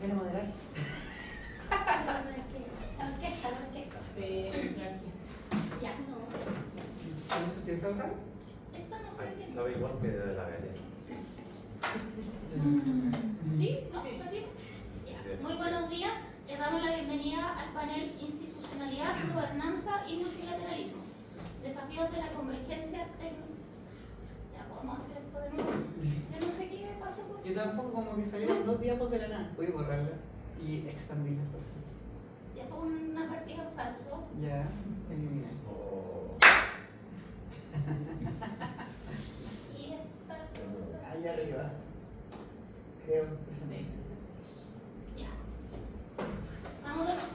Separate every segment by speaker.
Speaker 1: ¿Viene a moderar?
Speaker 2: Ya, no.
Speaker 1: ¿Tienes sentido salvar?
Speaker 2: Esta no sé qué.
Speaker 3: Sabe igual que de la galleta.
Speaker 2: ¿Sí? ¿No? ¿Perdimos? Ya. Muy buenos días. Les damos la bienvenida al panel Institucionalidad, Gobernanza y Multilateralismo. Desafíos de la convergencia tecnológica. Ya podemos hacer esto de nuevo. Yo no sé qué pasó con...
Speaker 1: Yo tampoco, como que salieron 2 diapos de la nada. Voy a borrarla y expandirla, por favor.
Speaker 2: Ya fue una partida en falso.
Speaker 1: Ya, elimina.
Speaker 3: Oh.
Speaker 2: Y esta cosa...
Speaker 1: Allá arriba. Creo, presentación.
Speaker 2: Ya. Vamos de nuevo.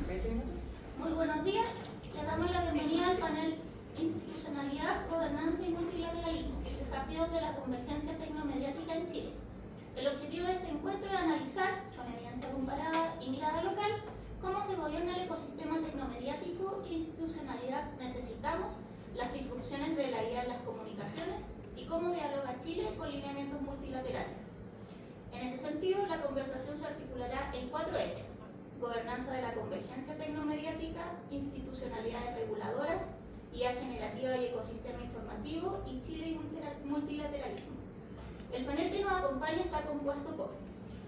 Speaker 1: 20 minutos.
Speaker 2: Muy buenos días. Le damos la bienvenida al panel Institucionalidad, Gobernanza y Multilateralismo, desafíos de la convergencia tecnomediática en Chile. El objetivo de este encuentro es analizar, con evidencia comparada y mirada local, cómo se gobierna el ecosistema tecnomediático e institucionalidad necesitamos, las disrupciones de la IA en las comunicaciones y cómo dialoga Chile con lineamientos multilaterales. En ese sentido, la conversación se articulará en 4 ejes: gobernanza de la convergencia tecnomediática, institucionalidades reguladoras, IA generativa y ecosistema informativo, y Chile y multilateralismo. El panel que nos acompaña está compuesto por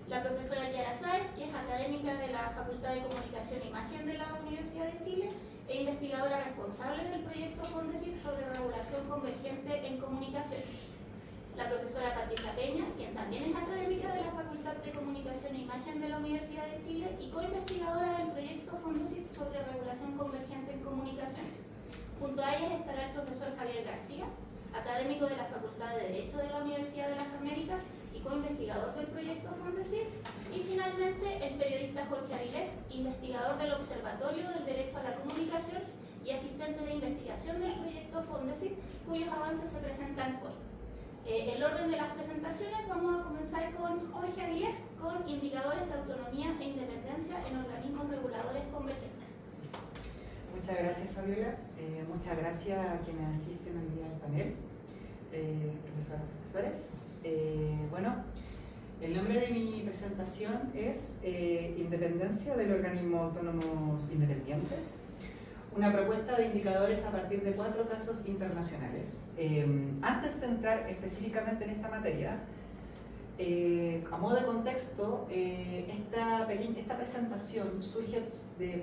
Speaker 2: la profesora Kiara Sáez, que es académica de la Facultad de Comunicación e Imagen de la Universidad de Chile e investigadora responsable del proyecto Fondesit sobre regulación convergente en comunicaciones. La profesora Patricia Peña, quien también es académica de la Facultad de Comunicación e Imagen de la Universidad de Chile y coinvestigadora del proyecto Fondesit sobre regulación convergente en comunicaciones. Junto a ellas estará el profesor Javier García, académico de la Facultad de Derecho de la Universidad de las Américas y coinvestigador del proyecto Fondesit. Y finalmente el periodista Jorge Avilés, investigador del Observatorio del Derecho a la Comunicación y asistente de investigación del proyecto Fondesit, cuyos avances se presentan hoy. El orden de las presentaciones: vamos a comenzar con Jorge Avilés, con indicadores de autonomía e independencia en organismos reguladores convergentes.
Speaker 1: Muchas gracias, Fabiola. Muchas gracias a quienes asisten hoy día al panel, profesoras, profesores. Bueno, el nombre de mi presentación es Independencia del organismo autónomos independientes, una propuesta de indicadores a partir de 4 casos internacionales. Antes de entrar específicamente en esta materia, a modo de contexto, esta presentación surge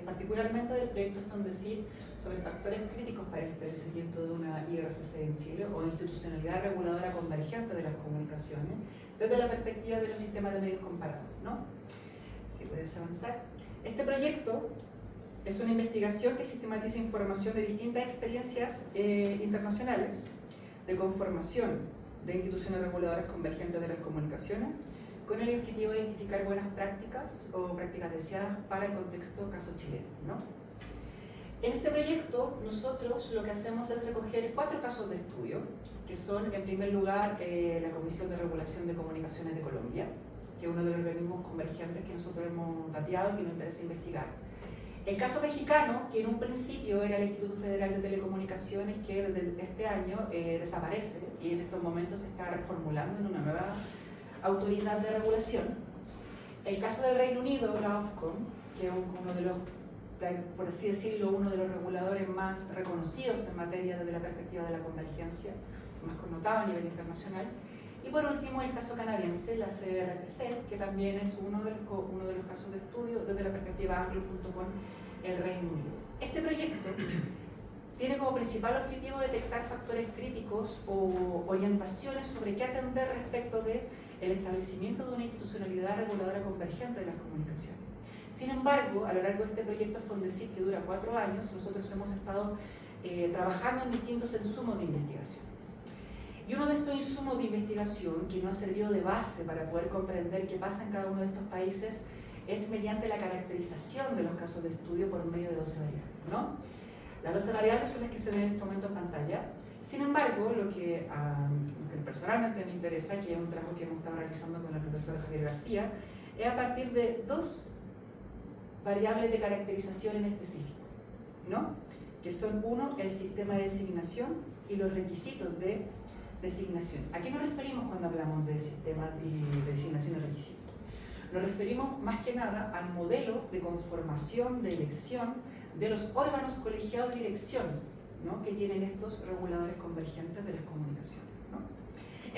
Speaker 1: particularmente del proyecto Fondesit sobre factores críticos para el establecimiento de una IRCC en Chile, o institucionalidad reguladora convergente de las comunicaciones, desde la perspectiva de los sistemas de medios comparados, ¿no? Si puedes avanzar. Este proyecto es una investigación que sistematiza información de distintas experiencias internacionales de conformación de instituciones reguladoras convergentes de las comunicaciones, con el objetivo de identificar buenas prácticas o prácticas deseadas para el contexto caso chileno, ¿no? En este proyecto nosotros lo que hacemos es recoger 4 casos de estudio, que son, en primer lugar, la Comisión de Regulación de Comunicaciones de Colombia, que es uno de los organismos convergentes que nosotros hemos dateado y que nos interesa investigar. El caso mexicano, que en un principio era el Instituto Federal de Telecomunicaciones, que desde este año desaparece y en estos momentos se está reformulando en una nueva autoridad de regulación. El caso del Reino Unido, la Ofcom, que es uno de los, por así decirlo, uno de los reguladores más reconocidos en materia desde la perspectiva de la convergencia, más connotado a nivel internacional. Y por último, el caso canadiense, la CRTC, que también es uno de los casos de estudio desde la perspectiva anglo junto con el Reino Unido. Este proyecto tiene como principal objetivo detectar factores críticos o orientaciones sobre qué atender respecto del establecimiento de una institucionalidad reguladora convergente de las comunicaciones. Sin embargo, a lo largo de este proyecto Fondesit, que dura 4 años, nosotros hemos estado trabajando en distintos insumos de investigación. Y uno de estos insumos de investigación que nos ha servido de base para poder comprender qué pasa en cada uno de estos países es mediante la caracterización de los casos de estudio por medio de 12 variables, ¿no? Las 12 variables son las que se ven en este momento en pantalla. Sin embargo, lo que personalmente me interesa, que es un trabajo que hemos estado realizando con el profesor Javier García, es a partir de 2 variables de caracterización en específico, ¿no? Que son, uno, el sistema de designación y los requisitos de designación. ¿A qué nos referimos cuando hablamos de sistema de designación y requisitos? Nos referimos más que nada al modelo de conformación, de elección de los órganos colegiados de dirección, ¿no?, que tienen estos reguladores convergentes de las comunicaciones, ¿no?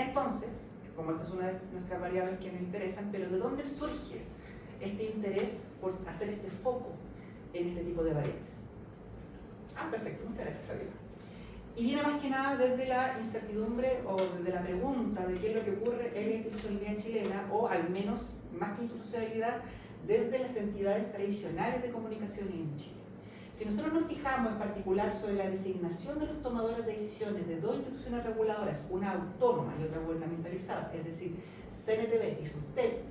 Speaker 1: Entonces, como esta es una de nuestras variables que nos interesan, pero ¿de dónde surge este interés por hacer este foco en este tipo de variables? Perfecto, muchas gracias, Fabiola. Y viene más que nada desde la incertidumbre o desde la pregunta de qué es lo que ocurre en la institucionalidad chilena, o al menos, más que institucionalidad, desde las entidades tradicionales de comunicaciones en Chile. Si nosotros nos fijamos en particular sobre la designación de los tomadores de decisiones de dos instituciones reguladoras, una autónoma y otra gubernamentalizada, es decir, CNTV y SUSTEP,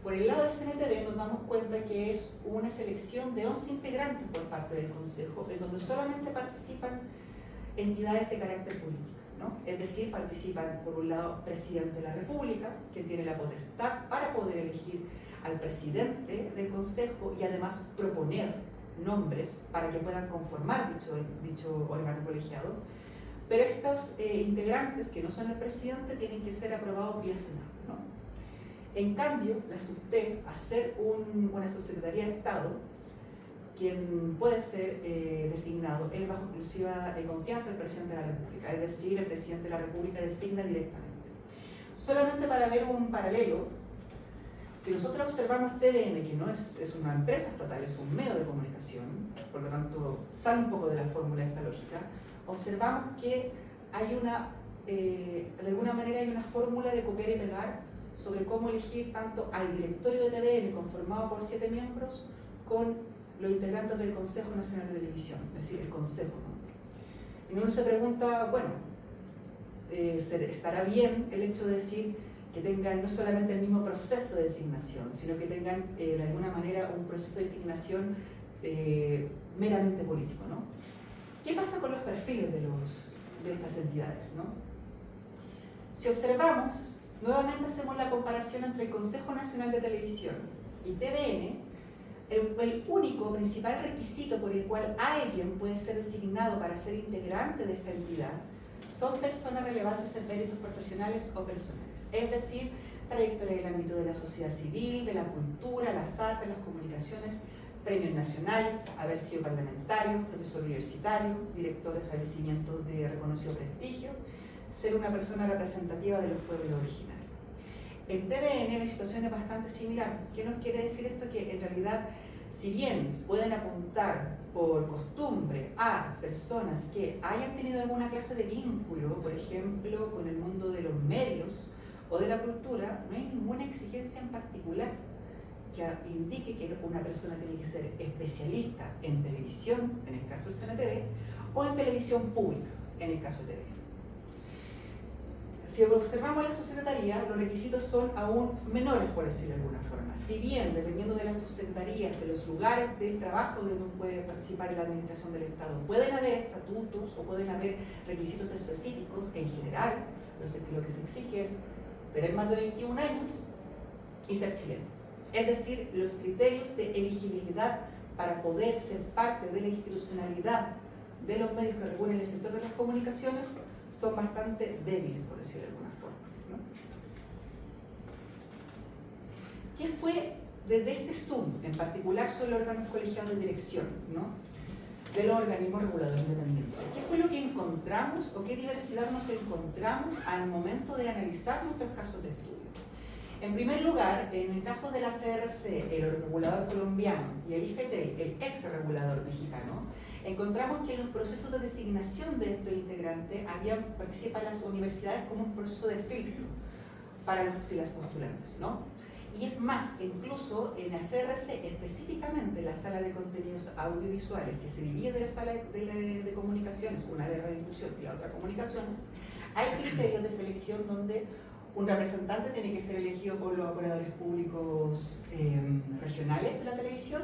Speaker 1: por el lado del CNTV nos damos cuenta que es una selección de 11 integrantes por parte del Consejo, en donde solamente participan entidades de carácter político, ¿no? Es decir, participan por un lado presidente de la República, que tiene la potestad para poder elegir al presidente del Consejo y además proponer nombres para que puedan conformar dicho órgano colegiado, pero estos integrantes que no son el presidente tienen que ser aprobados vía Senado, ¿no? En cambio, la SUSTEP, al ser una subsecretaría de Estado, quien puede ser designado es bajo exclusiva confianza del presidente de la República, es decir, el presidente de la República designa directamente. Solamente para ver un paralelo, si nosotros observamos TVN, que no es una empresa estatal, es un medio de comunicación, por lo tanto sale un poco de la fórmula de esta lógica, observamos que hay de alguna manera hay una fórmula de copiar y pegar sobre cómo elegir tanto al directorio de TVN, conformado por 7 miembros, con los integrantes del Consejo Nacional de Televisión, es decir, el Consejo, ¿no? Y uno se pregunta, bueno, ¿estará bien el hecho de decir que tengan no solamente el mismo proceso de designación, sino que tengan de alguna manera un proceso de designación meramente político, ¿no? ¿Qué pasa con los perfiles de estas entidades, ¿no? Si observamos, nuevamente hacemos la comparación entre el Consejo Nacional de Televisión y TVN. El único principal requisito por el cual alguien puede ser designado para ser integrante de esta entidad son personas relevantes en méritos profesionales o personales, es decir, trayectoria en el ámbito de la sociedad civil, de la cultura, las artes, las comunicaciones, premios nacionales, haber sido parlamentario, profesor universitario, director de establecimientos de reconocido prestigio, ser una persona representativa de los pueblos originarios. En TVN la situación es bastante similar. ¿Qué nos quiere decir esto? Que en realidad, si bien pueden apuntar por costumbre a personas que hayan tenido alguna clase de vínculo, por ejemplo, con el mundo de los medios o de la cultura, no hay ninguna exigencia en particular que indique que una persona tiene que ser especialista en televisión, en el caso del CNTV, o en televisión pública, en el caso de TVN. Si observamos la subsecretaría, los requisitos son aún menores, por decirlo de alguna forma. Si bien, dependiendo de las subsecretarías, de los lugares de trabajo donde uno puede participar en la administración del Estado, pueden haber estatutos o pueden haber requisitos específicos, en general, lo que se exige es tener más de 21 años y ser chileno. Es decir, los criterios de elegibilidad para poder ser parte de la institucionalidad de los medios que regulan el sector de las comunicaciones son bastante débiles, por decirlo de alguna forma, ¿no? ¿Qué fue desde este Zoom, en particular sobre los órganos colegiados de dirección, ¿no?, de los organismos reguladores independientes? ¿Qué fue lo que encontramos o qué diversidad nos encontramos al momento de analizar nuestros casos de estudio? En primer lugar, en el caso de la CRC, el regulador colombiano, y el IFT, el ex regulador mexicano, encontramos que en los procesos de designación de estos integrantes participan las universidades como un proceso de filtro para los y las postulantes, ¿no? Y es más, incluso en la CRC, específicamente la sala de contenidos audiovisuales, que se divide de la sala de comunicaciones, una de radiodifusión y la otra comunicaciones, hay criterios de selección donde un representante tiene que ser elegido por los operadores públicos regionales de la televisión,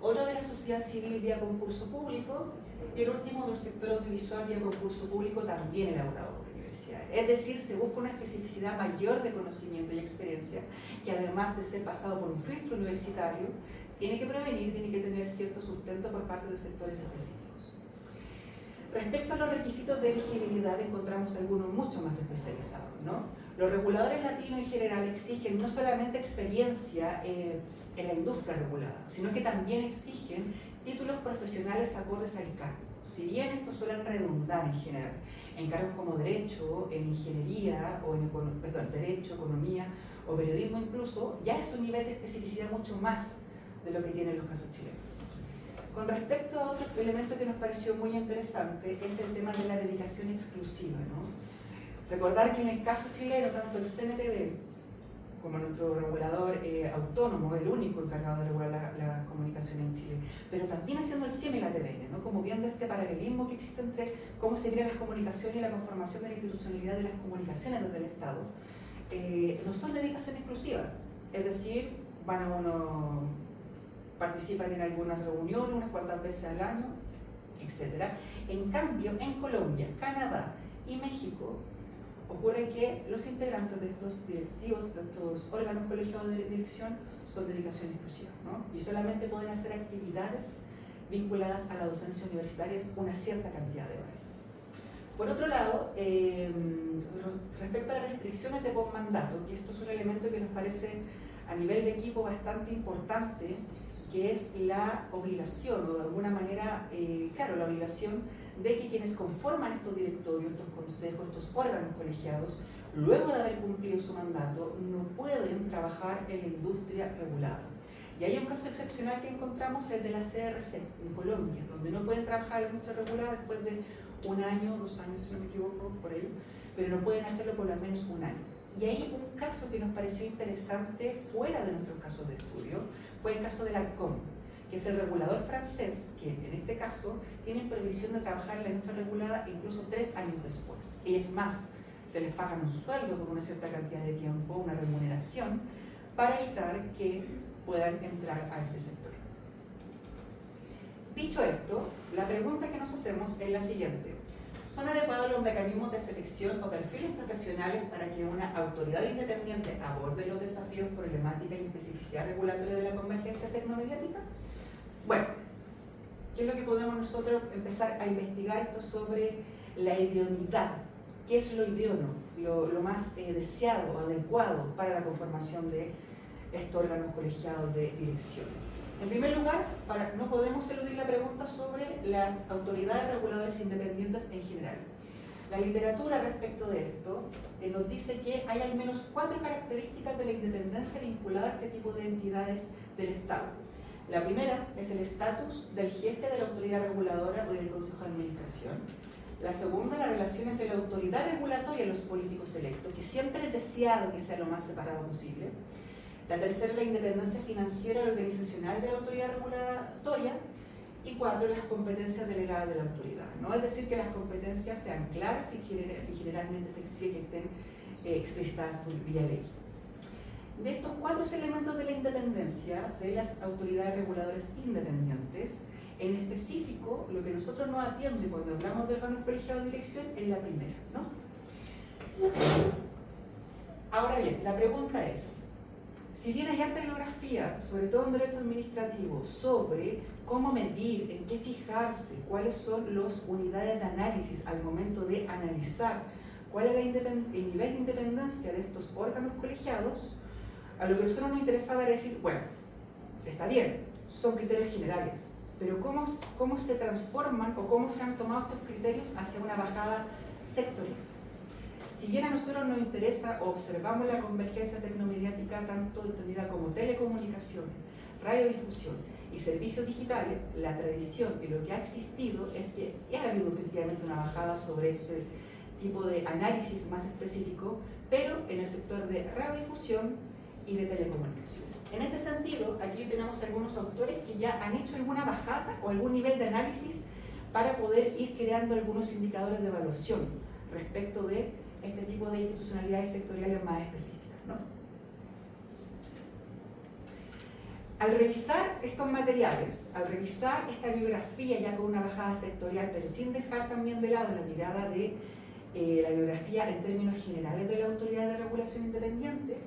Speaker 1: otro de la sociedad civil vía concurso público, y el último del sector audiovisual vía concurso público, también elaborado por universidades. Es decir, se busca una especificidad mayor de conocimiento y experiencia, que además de ser pasado por un filtro universitario, tiene que prevenir, tiene que tener cierto sustento por parte de sectores específicos. Respecto a los requisitos de elegibilidad, encontramos algunos mucho más especializados, ¿no? Los reguladores latinos en general exigen no solamente experiencia en la industria regulada, sino que también exigen títulos profesionales acordes al cargo. Si bien estos suelen redundar en general en cargos como derecho, en ingeniería, o en derecho, economía o periodismo incluso, ya es un nivel de especificidad mucho más de lo que tienen los casos chilenos. Con respecto a otro elemento que nos pareció muy interesante es el tema de la dedicación exclusiva, ¿no? Recordar que en el caso chileno, tanto el CNTV como nuestro regulador autónomo, el único encargado de regular la comunicación en Chile, pero también haciendo el CIEM y la TVN, ¿no? Como viendo este paralelismo que existe entre cómo se crean las comunicaciones y la conformación de la institucionalidad de las comunicaciones desde el Estado, no son dedicación exclusiva, es decir, participan en algunas reuniones unas cuantas veces al año, etc. En cambio, en Colombia, Canadá y México, ocurre que los integrantes de estos directivos, de estos órganos colegiados de dirección, son dedicación exclusiva, ¿no? Y solamente pueden hacer actividades vinculadas a la docencia universitaria una cierta cantidad de horas. Por otro lado, respecto a las restricciones de postmandato, que esto es un elemento que nos parece a nivel de equipo bastante importante, que es la obligación, o de alguna manera, la obligación de que quienes conforman estos directorios, estos consejos, estos órganos colegiados, luego de haber cumplido su mandato, no pueden trabajar en la industria regulada. Y hay un caso excepcional que encontramos, el de la CRC en Colombia, donde no pueden trabajar en la industria regulada después de 1 año, 2 años, si no me equivoco, por ahí, pero no pueden hacerlo por al menos 1 año. Y ahí un caso que nos pareció interesante fuera de nuestros casos de estudio fue el caso del ARCOM, que es el regulador francés, que en este caso tiene previsión de trabajar en la industria regulada incluso 3 años después. Y es más, se les paga un sueldo por una cierta cantidad de tiempo, una remuneración, para evitar que puedan entrar a este sector. Dicho esto, la pregunta que nos hacemos es la siguiente. ¿Son adecuados los mecanismos de selección o perfiles profesionales para que una autoridad independiente aborde los desafíos, problemáticas y especificidad regulatoria de la convergencia tecnomediática? Bueno, ¿qué es lo que podemos nosotros empezar a investigar esto sobre la idoneidad? ¿Qué es lo idóneo, lo más deseado, adecuado para la conformación de estos órganos colegiados de dirección? En primer lugar, no podemos eludir la pregunta sobre las autoridades reguladoras independientes en general. La literatura respecto de esto nos dice que hay al menos 4 características de la independencia vinculada a este tipo de entidades del Estado. La primera es el estatus del jefe de la autoridad reguladora o del Consejo de Administración. La segunda, la relación entre la autoridad regulatoria y los políticos electos, que siempre es deseado que sea lo más separado posible. La tercera, la independencia financiera y organizacional de la autoridad regulatoria. Y 4, las competencias delegadas de la autoridad, ¿no? Es decir, que las competencias sean claras y generalmente se exige que estén explicitadas por vía ley. De estos 4 elementos de la independencia de las autoridades reguladoras independientes, en específico, lo que nosotros nos atiende cuando hablamos de órganos colegiados de dirección es la primera, ¿no? Ahora bien, la pregunta es, si bien hay harta bibliografía, sobre todo en derecho administrativo, sobre cómo medir, en qué fijarse, cuáles son las unidades de análisis al momento de analizar cuál es el nivel de independencia de estos órganos colegiados, a lo que a nosotros nos interesaba era decir, bueno, está bien, son criterios generales, pero ¿cómo se transforman o cómo se han tomado estos criterios hacia una bajada sectorial? Si bien a nosotros nos interesa o observamos la convergencia tecnomediática tanto entendida como telecomunicaciones, radiodifusión y servicios digitales, la tradición y lo que ha existido es que ha habido efectivamente una bajada sobre este tipo de análisis más específico, pero en el sector de radiodifusión y de telecomunicaciones. En este sentido, aquí tenemos algunos autores que ya han hecho alguna bajada o algún nivel de análisis para poder ir creando algunos indicadores de evaluación respecto de este tipo de institucionalidades sectoriales más específicas, ¿no? Al revisar estos materiales, al revisar esta bibliografía ya con una bajada sectorial, pero sin dejar también de lado la mirada de la bibliografía en términos generales de la Autoridad de Regulación Independiente,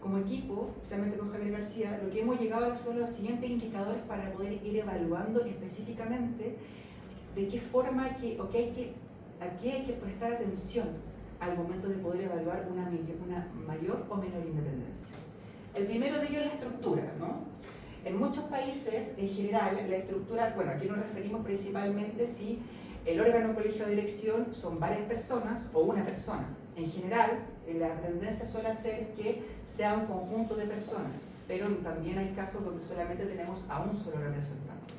Speaker 1: como equipo, especialmente con Javier García, lo que hemos llegado son los siguientes indicadores para poder ir evaluando específicamente de qué forma a qué hay que prestar atención al momento de poder evaluar una mayor o menor independencia. El primero de ellos es la estructura, ¿no? En muchos países, en general, la estructura, bueno, aquí nos referimos principalmente si el órgano colegio de dirección son varias personas o una persona. En general, la tendencia suele ser que sea un conjunto de personas, pero también hay casos donde solamente tenemos a un solo representante.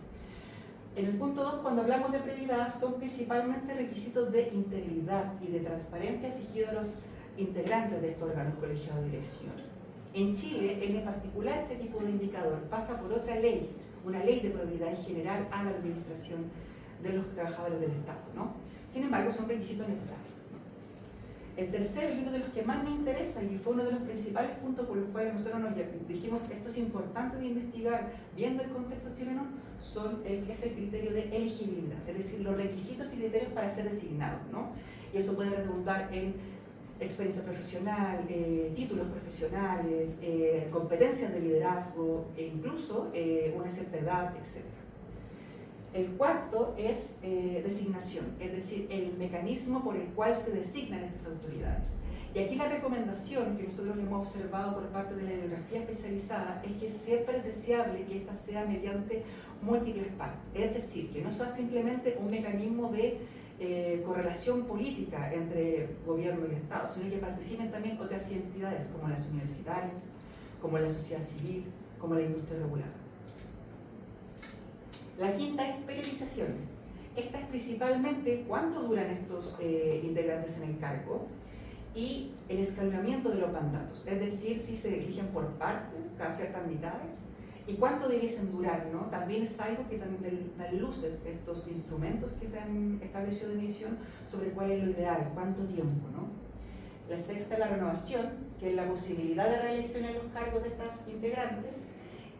Speaker 1: En el punto 2, cuando hablamos de probidad, son principalmente requisitos de integridad y de transparencia exigidos a los integrantes de estos órganos colegiados de dirección. En Chile, en particular, este tipo de indicador pasa por otra ley, una ley de probidad en general a la administración de los trabajadores del Estado, ¿no? Sin embargo, son requisitos necesarios. El tercero, y uno de los que más me interesa, y fue uno de los principales puntos por los cuales nosotros nos dijimos que esto es importante de investigar, viendo el contexto chileno, es el criterio de elegibilidad, es decir, los requisitos y criterios para ser designados, ¿no? Y eso puede redundar en experiencia profesional, títulos profesionales, competencias de liderazgo, e incluso una cierta edad, etc. El cuarto es designación, es decir, el mecanismo por el cual se designan estas autoridades. Y aquí la recomendación que nosotros hemos observado por parte de la bibliografía especializada es que siempre es deseable que esta sea mediante múltiples partes, es decir, que no sea simplemente un mecanismo de correlación política entre gobierno y Estado, sino que participen también otras entidades como las universitarias, como la sociedad civil, como la industria regulada. La quinta es periodización. Esta es principalmente cuánto duran estos integrantes en el cargo y el escalonamiento de los mandatos, es decir, si se eligen por parte, cada ciertas mitades, y cuánto debiesen durar, ¿no? También es algo que también dan luces estos instrumentos que se han establecido de medición sobre cuál es lo ideal, cuánto tiempo, ¿no? La sexta es la renovación, que es la posibilidad de reelección en los cargos de estas integrantes,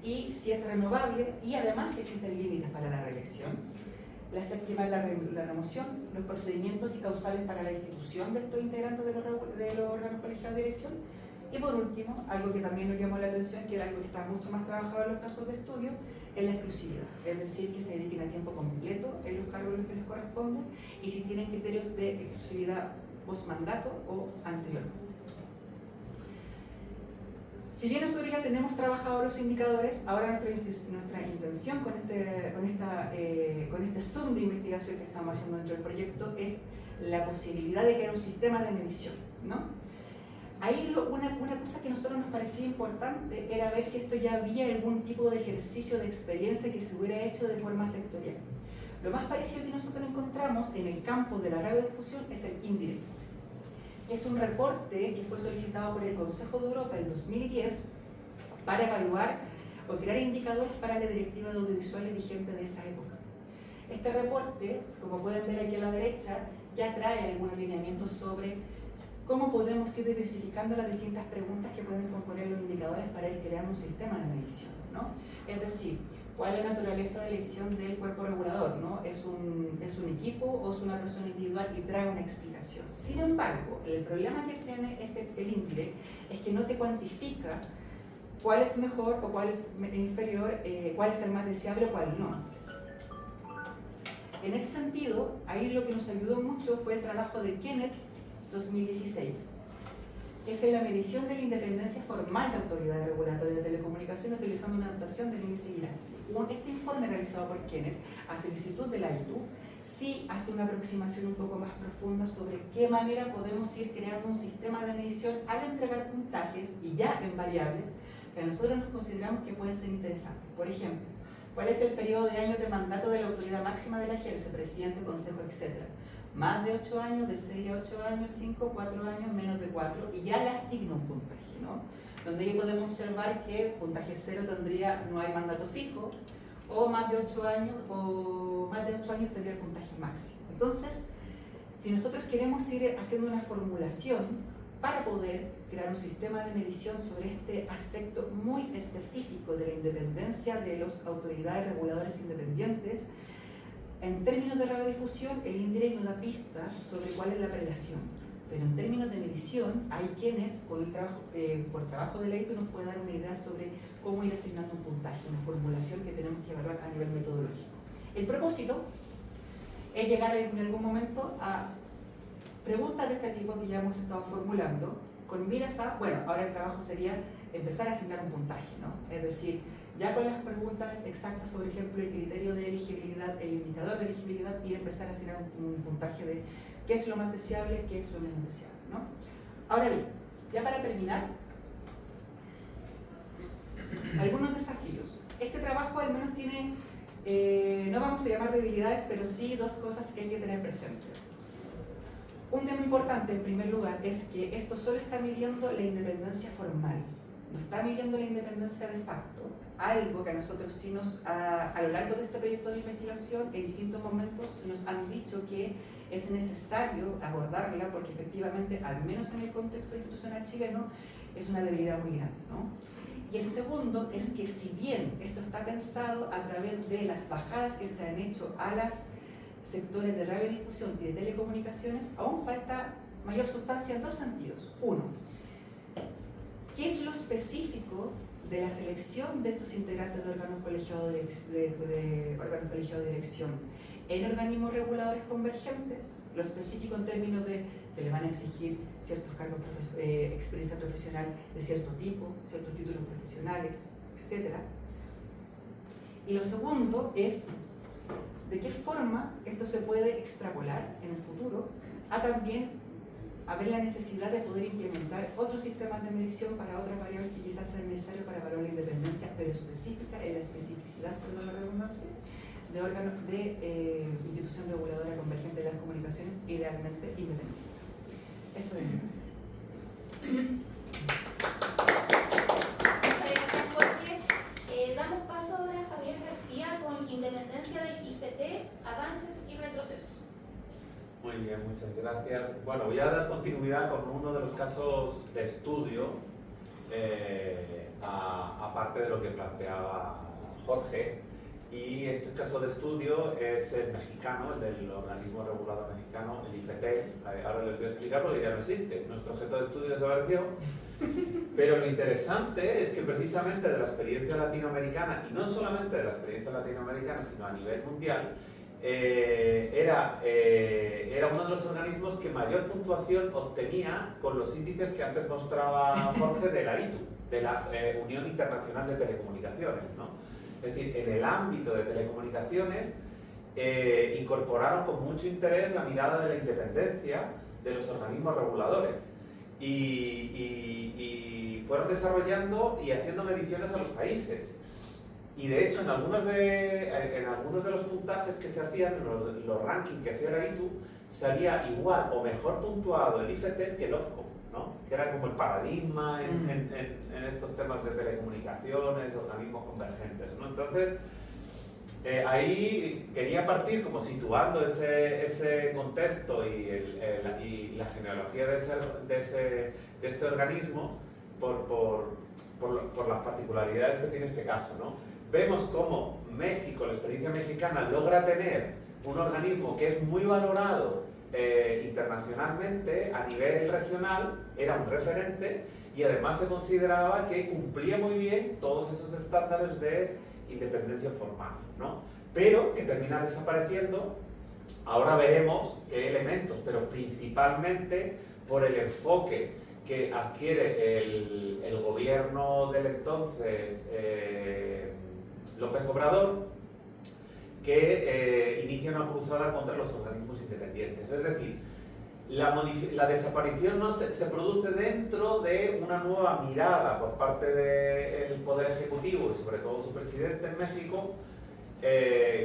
Speaker 1: y si es renovable, y además existen límites para la reelección. La séptima es la remoción, los procedimientos y causales para la institución de estos integrantes de los órganos colegiados de dirección. Y por último, algo que también nos llamó la atención, que era algo que está mucho más trabajado en los casos de estudio, es la exclusividad. Es decir, que se dediquen a tiempo completo en los cargos a los que les corresponden y si tienen criterios de exclusividad post-mandato o anterior. Si bien nosotros ya tenemos trabajado los indicadores, ahora nuestra intención con este zoom de investigación que estamos haciendo dentro del proyecto es la posibilidad de crear un sistema de medición, ¿no? Ahí una cosa que a nosotros nos parecía importante era ver si esto ya había algún tipo de ejercicio de experiencia que se hubiera hecho de forma sectorial. Lo más parecido que nosotros encontramos en el campo de la radiodifusión es el INDIRE. Es un reporte que fue solicitado por el Consejo de Europa en 2010 para evaluar o crear indicadores para la directiva de audiovisuales vigente de esa época. Este reporte, como pueden ver aquí a la derecha, ya trae algunos lineamientos sobre cómo podemos ir diversificando las distintas preguntas que pueden componer los indicadores para ir creando un sistema de medición, ¿no? Es decir, ¿cuál es la naturaleza de elección del cuerpo regulador, ¿no? ¿Es un equipo o es una persona individual? Y trae una explicación. Sin embargo, el problema que tiene el INDIRE es que no te cuantifica cuál es mejor o cuál es inferior, cuál es el más deseable o cuál no. En ese sentido, ahí lo que nos ayudó mucho fue el trabajo de Kenneth 2016. Es en la medición de la independencia formal de autoridades regulatorias de telecomunicaciones utilizando una adaptación del índice Girac. Este informe realizado por Kenneth a solicitud de la ITU sí hace una aproximación un poco más profunda sobre qué manera podemos ir creando un sistema de medición al entregar puntajes y ya en variables que nosotros nos consideramos que pueden ser interesantes. Por ejemplo, ¿cuál es el periodo de años de mandato de la autoridad máxima de la agencia, presidente, consejo, etcétera? Más de 8 años, de 6 a 8 años, 5, 4 años, menos de 4, y ya le asigna un puntaje, ¿no? Donde ahí podemos observar que puntaje 0 tendría, no hay mandato fijo, o más de 8 años tendría el puntaje máximo. Entonces, si nosotros queremos ir haciendo una formulación para poder crear un sistema de medición sobre este aspecto muy específico de la independencia de las autoridades reguladoras independientes, en términos de radiodifusión, el INDIRE nos da pistas sobre cuál es la prelación, pero en términos de medición, hay quienes, por trabajo de ley, nos puede dar una idea sobre cómo ir asignando un puntaje, una formulación que tenemos que evaluar a nivel metodológico. El propósito es llegar en algún momento a preguntas de este tipo que ya hemos estado formulando con miras a, bueno, ahora el trabajo sería empezar a asignar un puntaje, ¿no? Es decir, ya con las preguntas exactas sobre, ejemplo, el criterio de elegibilidad, el indicador de elegibilidad, y empezar a asignar un puntaje de qué es lo más deseable, qué es lo menos deseable, ¿no? Ahora bien, ya para terminar, algunos desafíos. Este trabajo al menos tiene, no vamos a llamar debilidades, pero sí dos cosas que hay que tener presente. Un tema importante, en primer lugar, es que esto solo está midiendo la independencia formal, no está midiendo la independencia de facto, algo que a nosotros sí nos, a lo largo de este proyecto de investigación, en distintos momentos nos han dicho que es necesario abordarla porque efectivamente, al menos en el contexto institucional chileno, es una debilidad muy grande, ¿no? Y el segundo es que si bien esto está pensado a través de las bajadas que se han hecho a los sectores de radiodifusión y de telecomunicaciones, aún falta mayor sustancia en dos sentidos. Uno, ¿qué es lo específico de la selección de estos integrantes de órganos colegiados de dirección en organismos reguladores convergentes? Lo específico en términos de se le van a exigir ciertos cargos, experiencia profesional de cierto tipo, ciertos títulos profesionales, etc. Y lo segundo es de qué forma esto se puede extrapolar en el futuro a también haber la necesidad de poder implementar otros sistemas de medición para otras variables que quizás sean necesarios para evaluar la independencia, pero específica en la especificidad, perdón la redundancia, de órganos de institución reguladora convergente de las comunicaciones, idealmente independiente. Eso es.
Speaker 2: Porque damos paso ahora a Javier García con independencia del IFT, avances y retrocesos.
Speaker 4: Muy bien, muchas gracias. Bueno, voy a dar continuidad con uno de los casos de estudio, aparte de lo que planteaba Jorge. Y este caso de estudio es el mexicano, el del organismo regulador mexicano, el IFT. Ahora les voy a explicar porque ya no existe. Nuestro objeto de estudio desapareció. Pero lo interesante es que precisamente de la experiencia latinoamericana, y no solamente de la experiencia latinoamericana, sino a nivel mundial, era uno de los organismos que mayor puntuación obtenía con los índices que antes mostraba Jorge de la ITU, de la Unión Internacional de Telecomunicaciones, ¿no? Es decir, en el ámbito de telecomunicaciones incorporaron con mucho interés la mirada de la independencia de los organismos reguladores y fueron desarrollando y haciendo mediciones a los países. Y de hecho, en algunos de los puntajes que se hacían, los rankings que hacía la ITU, salía igual o mejor puntuado el IFT que el OFCO, ¿no? Que era como el paradigma en estos temas de telecomunicaciones, organismos convergentes, ¿no? Entonces, ahí quería partir como situando ese contexto y la genealogía de este organismo por las particularidades que tiene este caso, ¿no? Vemos cómo México, la experiencia mexicana, logra tener un organismo que es muy valorado internacionalmente, a nivel regional, era un referente y además se consideraba que cumplía muy bien todos esos estándares de independencia formal, ¿no? Pero que termina desapareciendo. Ahora veremos qué elementos, pero principalmente por el enfoque que adquiere el gobierno del entonces López Obrador, que inicia una cruzada contra los organismos independientes. Es decir, la desaparición no se produce dentro de una nueva mirada por parte del Poder Ejecutivo y sobre todo su presidente en México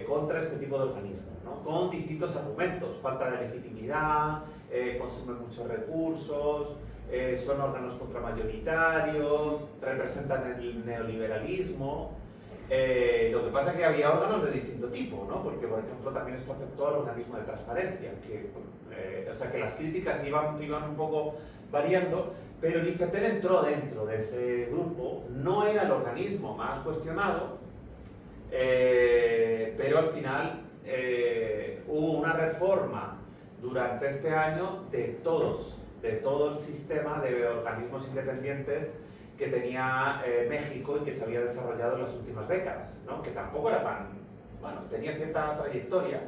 Speaker 4: contra este tipo de organismos, ¿no? Con distintos argumentos: falta de legitimidad, consumen muchos recursos, son órganos contramayoritarios, representan el neoliberalismo. Lo que pasa es que había órganos de distinto tipo, ¿no? Porque, por ejemplo, también esto afectó al organismo de transparencia, o sea que las críticas iban un poco variando, pero el IFT entró dentro de ese grupo, no era el organismo más cuestionado, pero al final hubo una reforma durante este año de todo el sistema de organismos independientes que tenía México y que se había desarrollado en las últimas décadas, ¿no? Que tampoco era tan... bueno, tenía cierta trayectoria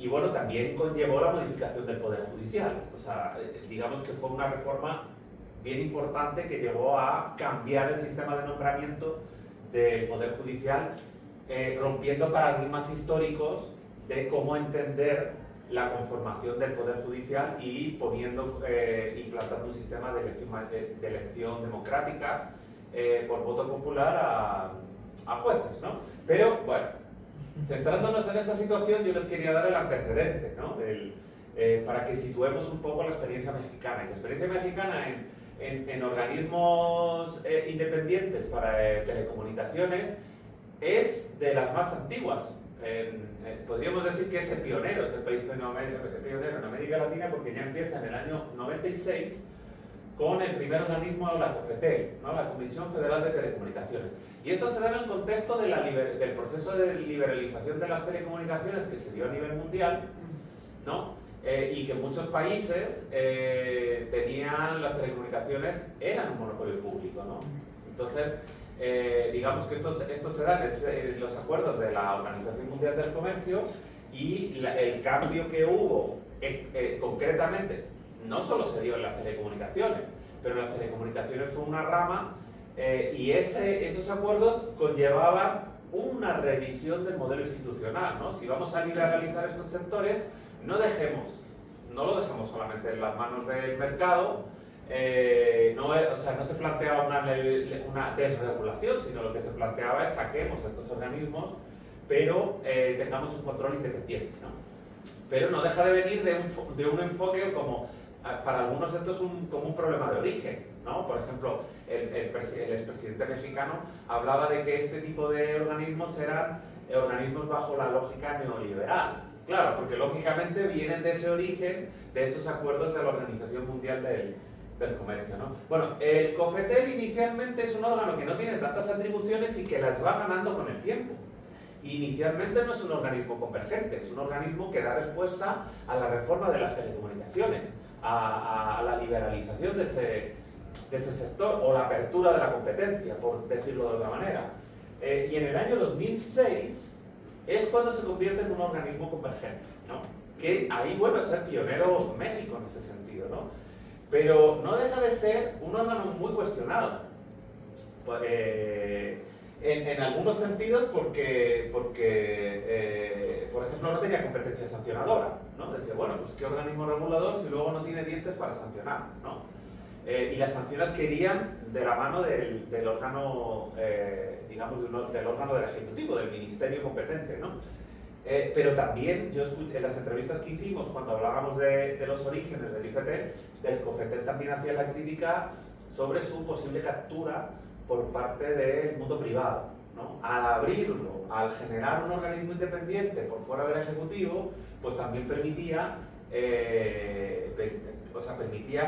Speaker 4: y bueno, también conllevó la modificación del Poder Judicial. O sea, digamos que fue una reforma bien importante que llevó a cambiar el sistema de nombramiento del Poder Judicial, rompiendo paradigmas históricos de cómo entender la conformación del Poder Judicial y implantando un sistema de elección democrática por voto popular a jueces, ¿no? Pero, bueno, centrándonos en esta situación, yo les quería dar el antecedente, ¿no? Para que situemos un poco la experiencia mexicana. Y la experiencia mexicana en organismos independientes para telecomunicaciones es de las más antiguas. Podríamos decir que es el pionero, es el país pionero en América Latina, porque ya empieza en el año 96 con el primer organismo, la COFETEL, ¿no? La Comisión Federal de Telecomunicaciones. Y esto se da en el contexto del proceso de liberalización de las telecomunicaciones que se dio a nivel mundial, ¿no? Y que muchos países tenían las telecomunicaciones, eran un monopolio público, ¿no? Entonces, digamos que esto se da en los acuerdos de la Organización Mundial del Comercio, y el cambio que hubo concretamente no solo se dio en las telecomunicaciones, pero las telecomunicaciones fue una rama, y esos acuerdos conllevaban una revisión del modelo institucional, ¿no? Si vamos a liberalizar estos sectores, no lo dejemos solamente en las manos del mercado. No se planteaba una desregulación, sino lo que se planteaba es saquemos a estos organismos, pero tengamos un control independiente, ¿no? Pero no deja de venir de un enfoque como, para algunos esto es como un problema de origen, ¿no? Por ejemplo, el expresidente mexicano hablaba de que este tipo de organismos eran organismos bajo la lógica neoliberal. Claro, porque lógicamente vienen de ese origen, de esos acuerdos de la Organización Mundial del Comercio, ¿no? Bueno, el COFETEL inicialmente es un órgano que no tiene tantas atribuciones y que las va ganando con el tiempo. Inicialmente no es un organismo convergente, es un organismo que da respuesta a la reforma de las telecomunicaciones, a la liberalización de ese sector, o la apertura de la competencia, por decirlo de otra manera. Y en el año 2006 es cuando se convierte en un organismo convergente, ¿no? Que ahí vuelve a ser pionero México en ese sentido, ¿no? Pero no deja de ser un órgano muy cuestionado, en algunos sentidos porque por ejemplo, no tenía competencia sancionadora, ¿no? Decía, bueno, pues qué organismo regulador si luego no tiene dientes para sancionar, ¿no? Y las sanciones que irían de la mano del órgano, digamos, del órgano del Ejecutivo, del ministerio competente, ¿no? Pero también yo escuché en las entrevistas que hicimos cuando hablábamos de los orígenes del IFETEL, del COFETEL también hacía la crítica sobre su posible captura por parte del mundo privado, ¿no? Al abrirlo, al generar un organismo independiente por fuera del Ejecutivo, pues también permitía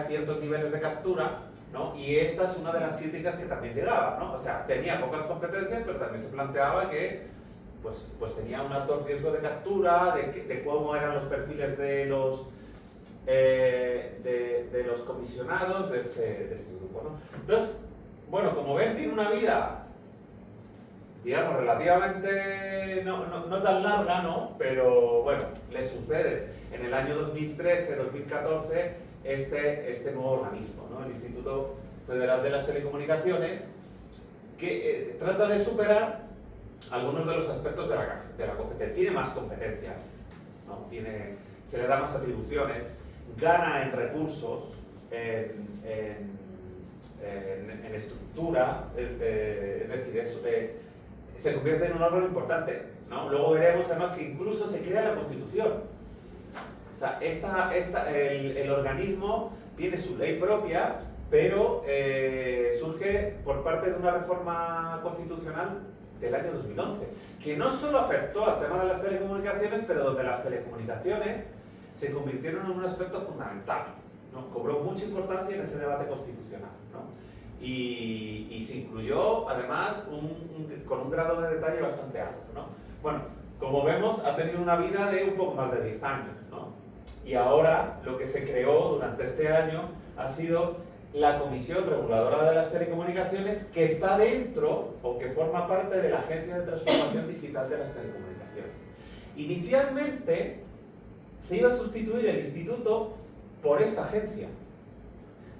Speaker 4: ciertos niveles de captura, ¿no? Y esta es una de las críticas que también llegaba, ¿no? O sea, tenía pocas competencias, pero también se planteaba que pues tenía un alto riesgo de captura, de cómo eran los perfiles de los comisionados de este grupo, ¿no? Entonces, bueno, como ven, tiene una vida, digamos, relativamente no tan larga, ¿no? Pero bueno, le sucede en el año 2013-2014 este nuevo organismo, ¿no? El Instituto Federal de las Telecomunicaciones, que trata de superar algunos de los aspectos de la COFETEL. Tiene más competencias, ¿no? Se le da más atribuciones, gana en recursos, en estructura, es decir, se convierte en un órgano importante, ¿no? Luego veremos además que incluso se crea la Constitución. O sea, el organismo tiene su ley propia, pero surge por parte de una reforma constitucional del año 2011, que no solo afectó al tema de las telecomunicaciones, pero donde las telecomunicaciones se convirtieron en un aspecto fundamental, ¿no? Cobró mucha importancia en ese debate constitucional, ¿no? Y se incluyó, además, con un grado de detalle bastante alto, ¿no? Bueno, como vemos, ha tenido una vida de un poco más de 10 años, ¿no? Y ahora lo que se creó durante este año ha sido la Comisión Reguladora de las Telecomunicaciones, que está dentro o que forma parte de la Agencia de Transformación Digital de las Telecomunicaciones. Inicialmente, se iba a sustituir el instituto por esta agencia.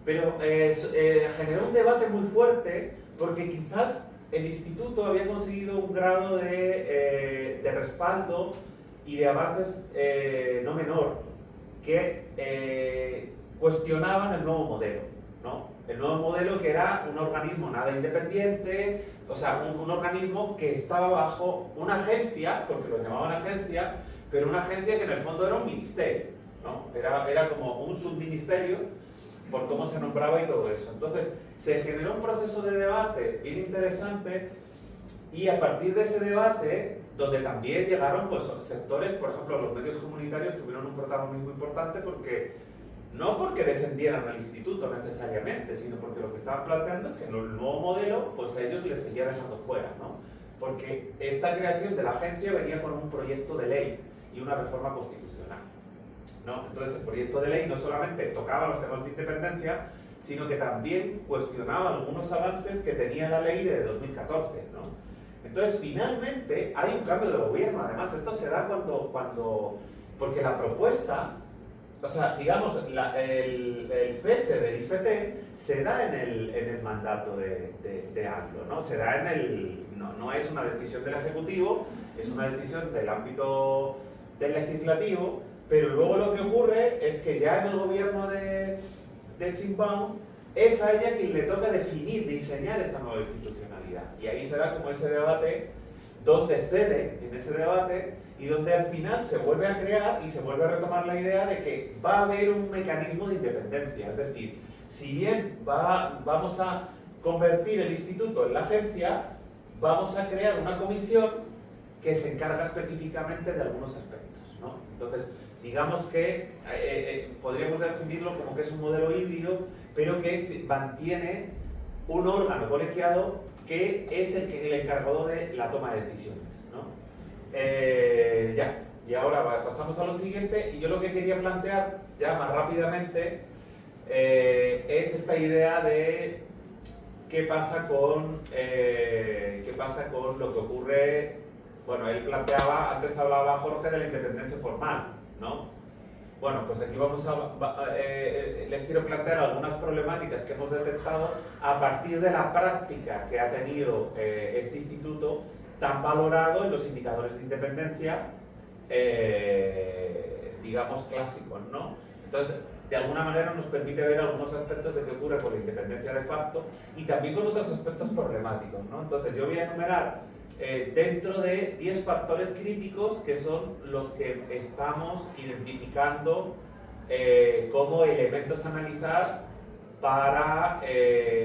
Speaker 4: Pero generó un debate muy fuerte porque quizás el instituto había conseguido un grado de respaldo y de avances no menor que cuestionaban el nuevo modelo, ¿no? El nuevo modelo, que era un organismo nada independiente, o sea, un organismo que estaba bajo una agencia, porque lo llamaban agencia, pero una agencia que en el fondo era un ministerio, ¿no? Era como un subministerio por cómo se nombraba y todo eso. Entonces, se generó un proceso de debate bien interesante, y a partir de ese debate, donde también llegaron pues, sectores, por ejemplo, los medios comunitarios tuvieron un protagonismo importante, no porque defendieran al instituto necesariamente, sino porque lo que estaban planteando es que el nuevo modelo, pues a ellos les seguía dejando fuera, ¿no? Porque esta creación de la agencia venía con un proyecto de ley y una reforma constitucional, ¿no? Entonces el proyecto de ley no solamente tocaba los temas de independencia, sino que también cuestionaba algunos avances que tenía la ley de 2014, ¿no? Entonces finalmente hay un cambio de gobierno. Además, esto se da porque la propuesta, o sea, digamos, el cese del IFT se da en el mandato de AMLO, ¿no? Se da no es una decisión del Ejecutivo, es una decisión del ámbito del Legislativo, pero luego lo que ocurre es que ya en el gobierno de Sheinbaum es a ella quien le toca definir, diseñar esta nueva institucionalidad. Y ahí será como ese debate donde cede en ese debate y donde al final se vuelve a crear y se vuelve a retomar la idea de que va a haber un mecanismo de independencia. Es decir, si bien vamos a convertir el instituto en la agencia, vamos a crear una comisión que se encarga específicamente de algunos aspectos, ¿no? Entonces, digamos que podríamos definirlo como que es un modelo híbrido, pero que mantiene un órgano colegiado que es el encargado de la toma de decisiones, ¿no? Y ahora pasamos a lo siguiente, y yo lo que quería plantear ya más rápidamente es esta idea de qué pasa con lo que ocurre. Bueno, él planteaba, antes hablaba Jorge de la independencia formal, ¿no? Bueno, pues aquí les quiero plantear algunas problemáticas que hemos detectado a partir de la práctica que ha tenido este instituto tan valorado en los indicadores de independencia, digamos, clásicos, ¿no? Entonces, de alguna manera nos permite ver algunos aspectos de qué ocurre con la independencia de facto y también con otros aspectos problemáticos, ¿no? Entonces, yo voy a enumerar dentro de 10 factores críticos que son los que estamos identificando como elementos a analizar para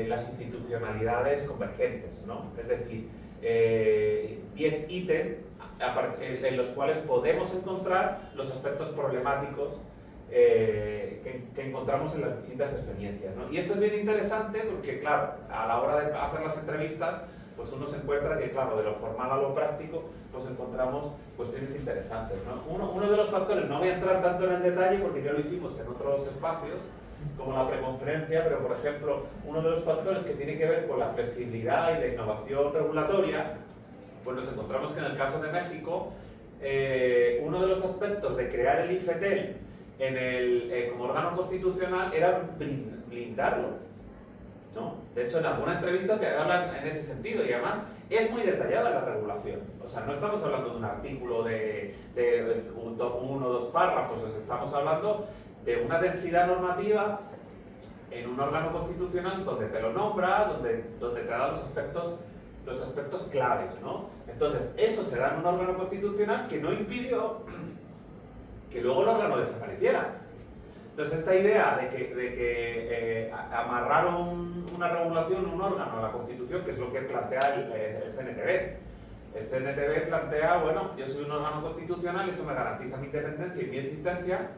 Speaker 4: las institucionalidades convergentes, ¿no? Es decir, 10 ítems en los cuales podemos encontrar los aspectos problemáticos que encontramos en las distintas experiencias, ¿no? Y esto es bien interesante porque, claro, a la hora de hacer las entrevistas, pues uno se encuentra que, claro, de lo formal a lo práctico, pues encontramos cuestiones interesantes, ¿no? Uno de los factores, no voy a entrar tanto en el detalle porque ya lo hicimos en otros espacios, como la preconferencia, pero por ejemplo, uno de los factores que tiene que ver con la flexibilidad y la innovación regulatoria, pues nos encontramos que en el caso de México, uno de los aspectos de crear el IFETEL como órgano constitucional era blindarlo, ¿no? De hecho, en alguna entrevista te hablan en ese sentido y además es muy detallada la regulación. O sea, no estamos hablando de un artículo de 1 o 2 párrafos, estamos hablando de una densidad normativa en un órgano constitucional donde te lo nombra, donde te da los aspectos claves, ¿no? Entonces, eso se da en un órgano constitucional que no impidió que luego el órgano desapareciera. Entonces, esta idea de que amarrar una regulación, un órgano a la Constitución, que es lo que plantea el CNTB. El CNTB plantea, bueno, yo soy un órgano constitucional y eso me garantiza mi independencia y mi existencia,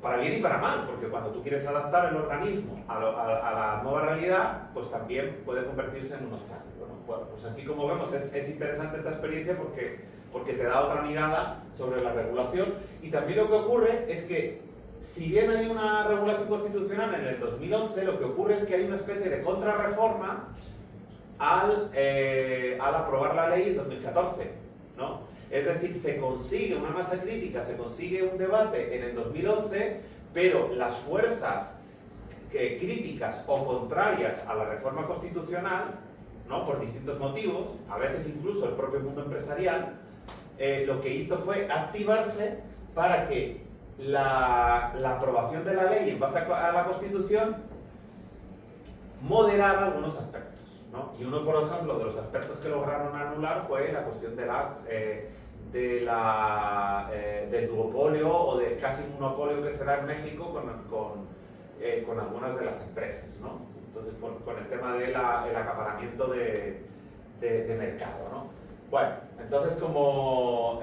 Speaker 4: para bien y para mal, porque cuando tú quieres adaptar el organismo a la nueva realidad, pues también puede convertirse en un obstáculo, ¿no? Bueno, pues aquí, como vemos, es interesante esta experiencia porque te da otra mirada sobre la regulación. Y también lo que ocurre es que, si bien hay una regulación constitucional en el 2011, lo que ocurre es que hay una especie de contrarreforma al aprobar la ley en 2014, ¿no? Es decir, se consigue una masa crítica, se consigue un debate en el 2011, pero las fuerzas críticas o contrarias a la reforma constitucional, ¿no?, por distintos motivos, a veces incluso el propio mundo empresarial, lo que hizo fue activarse para que la aprobación de la ley en base a la Constitución moderara algunos aspectos, ¿no? Y uno, por ejemplo, de los aspectos que lograron anular fue la cuestión del duopolio o del casi monopolio que se da en México con algunas de las empresas, ¿no? Entonces, con el tema del acaparamiento de mercado, ¿no? Bueno, entonces como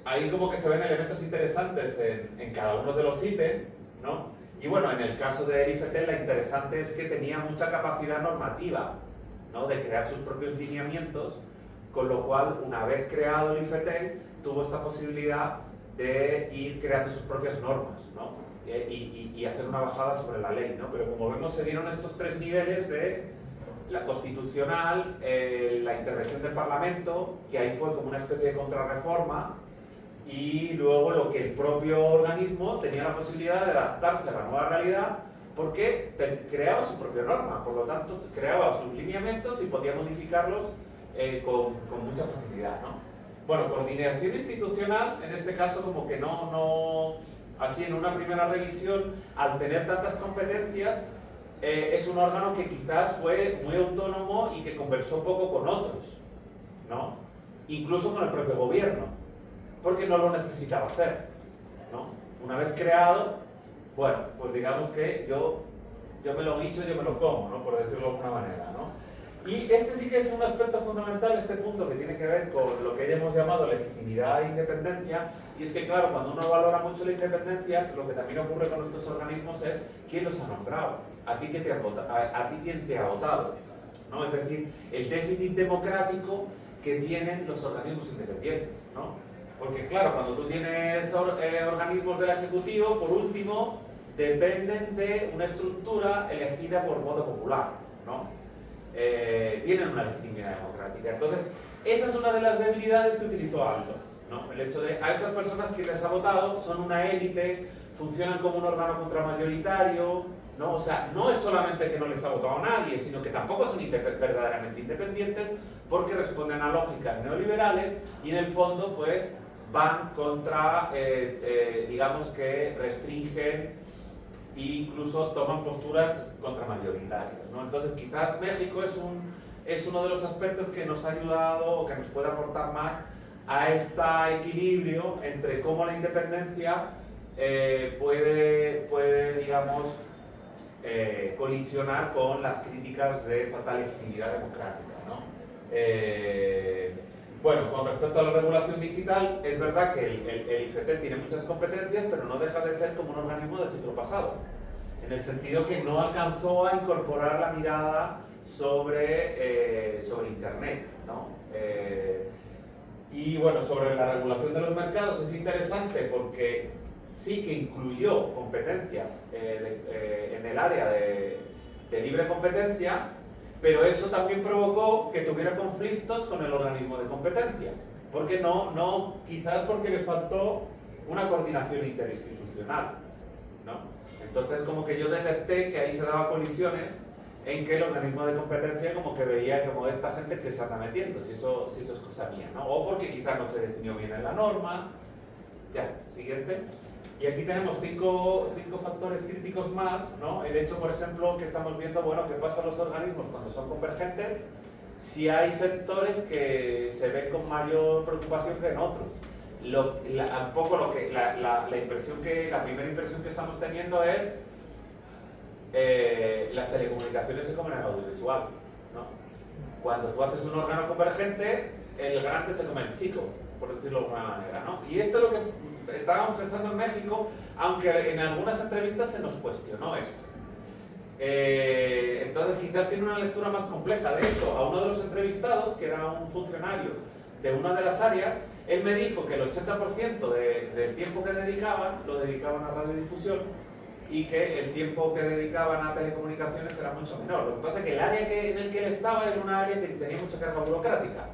Speaker 4: ahí como que se ven elementos interesantes en cada uno de los ítems, ¿no? Y bueno, en el caso de IFETEL, la interesante es que tenía mucha capacidad normativa, ¿no?, de crear sus propios lineamientos, con lo cual, una vez creado el IFETEL, tuvo esta posibilidad de ir creando sus propias normas, ¿no?, y hacer una bajada sobre la ley, ¿no? Pero como vemos, se dieron estos tres niveles de la constitucional, la intervención del Parlamento, que ahí fue como una especie de contrarreforma, y luego lo que el propio organismo tenía la posibilidad de adaptarse a la nueva realidad porque creaba su propia norma, por lo tanto creaba sus lineamientos y podía modificarlos con mucha facilidad, ¿no? Bueno, coordinación institucional, en este caso como que no así en una primera revisión, al tener tantas competencias, es un órgano que quizás fue muy autónomo y que conversó poco con otros, ¿no? Incluso con el propio gobierno, porque no lo necesitaba hacer, ¿no? Una vez creado, bueno, pues digamos que yo me lo guiso, yo me lo como, ¿no?, por decirlo de alguna manera, ¿no? Y este sí que es un aspecto fundamental, este punto que tiene que ver con lo que ya hemos llamado legitimidad e independencia, y es que claro, cuando uno valora mucho la independencia, lo que también ocurre con estos organismos es ¿quién los ha nombrado? ¿A ti quién te ha votado? ¿No? Es decir, el déficit democrático que tienen los organismos independientes, ¿no? Porque claro, cuando tú tienes organismos del Ejecutivo, por último, dependen de una estructura elegida por voto popular, ¿no? Tienen una legitimidad democrática. Entonces, esa es una de las debilidades que utilizó Aldo, ¿no? El hecho de, a estas personas que les ha votado son una élite, funcionan como un órgano contramayoritario, ¿no? O sea, no es solamente que no les ha votado a nadie, sino que tampoco son verdaderamente independientes porque responden a lógicas neoliberales y en el fondo, pues, van contra, digamos que restringen e incluso toman posturas contramayoritarias, ¿no? Entonces quizás México es uno de los aspectos que nos ha ayudado o que nos puede aportar más a este equilibrio entre cómo la independencia puede digamos, colisionar con las críticas de falta de legitimidad democrática, ¿no? Bueno, con respecto a la regulación digital, es verdad que el IFT tiene muchas competencias, pero no deja de ser como un organismo del siglo pasado, en el sentido que no alcanzó a incorporar la mirada sobre Internet, ¿no? Y bueno, sobre la regulación de los mercados es interesante porque sí que incluyó competencias en el área de libre competencia, pero eso también provocó que tuviera conflictos con el organismo de competencia, porque quizás porque les faltó una coordinación interinstitucional, ¿no? Entonces como que yo detecté que ahí se daban colisiones en que el organismo de competencia como que veía como esta gente que se anda metiendo, si eso es cosa mía, ¿no? O porque quizás no se definió bien en la norma. Ya, siguiente. Y aquí tenemos cinco factores críticos más, ¿no? El hecho, por ejemplo, que estamos viendo, bueno, qué pasa a los organismos cuando son convergentes, si hay sectores que se ven con mayor preocupación que en otros. La primera impresión que estamos teniendo es las telecomunicaciones se comen el audiovisual, ¿no? Cuando tú haces un órgano convergente, el grande se come el chico, por decirlo de alguna manera, ¿no? Y esto es lo que estábamos pensando en México, aunque en algunas entrevistas se nos cuestionó esto. Entonces quizás tiene una lectura más compleja. De hecho, a uno de los entrevistados, que era un funcionario de una de las áreas, él me dijo que el 80% del tiempo que dedicaban, lo dedicaban a radiodifusión y que el tiempo que dedicaban a telecomunicaciones era mucho menor. Lo que pasa es que el área en el que él estaba era una área que tenía mucha carga burocrática.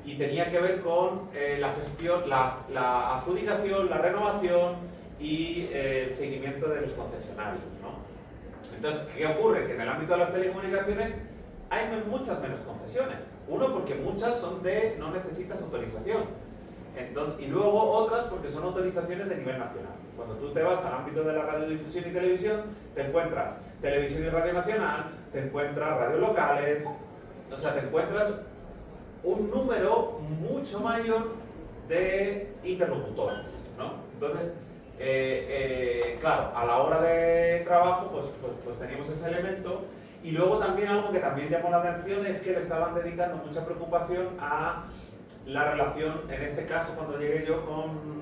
Speaker 4: y tenía que ver con la gestión, la adjudicación, la renovación y el seguimiento de los concesionarios, ¿no? Entonces, ¿qué ocurre? Que en el ámbito de las telecomunicaciones hay muchas menos concesiones. Uno, porque muchas son de no necesitas autorización. Entonces, y luego otras porque son autorizaciones de nivel nacional. Cuando tú te vas al ámbito de la radiodifusión y televisión, te encuentras televisión y radio nacional, te encuentras radios locales, o sea, te encuentras un número mucho mayor de interlocutores, ¿no? Entonces, claro, a la hora de trabajo, pues teníamos ese elemento. Y luego también algo que también llamó la atención es que le estaban dedicando mucha preocupación a la relación, en este caso cuando llegué yo, con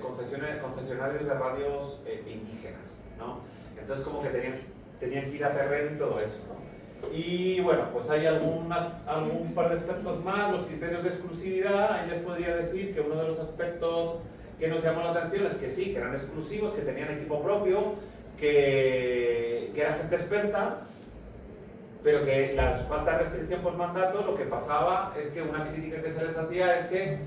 Speaker 4: concesionarios de radios indígenas, ¿no? Entonces como que tenían que ir a terreno y todo eso, ¿no? Y bueno, pues hay algún par de aspectos más, los criterios de exclusividad. Ahí les podría decir que uno de los aspectos que nos llamó la atención es que sí, que eran exclusivos, que tenían equipo propio, que era gente experta, pero que la falta de restricción por mandato, lo que pasaba es que una crítica que se les hacía es que,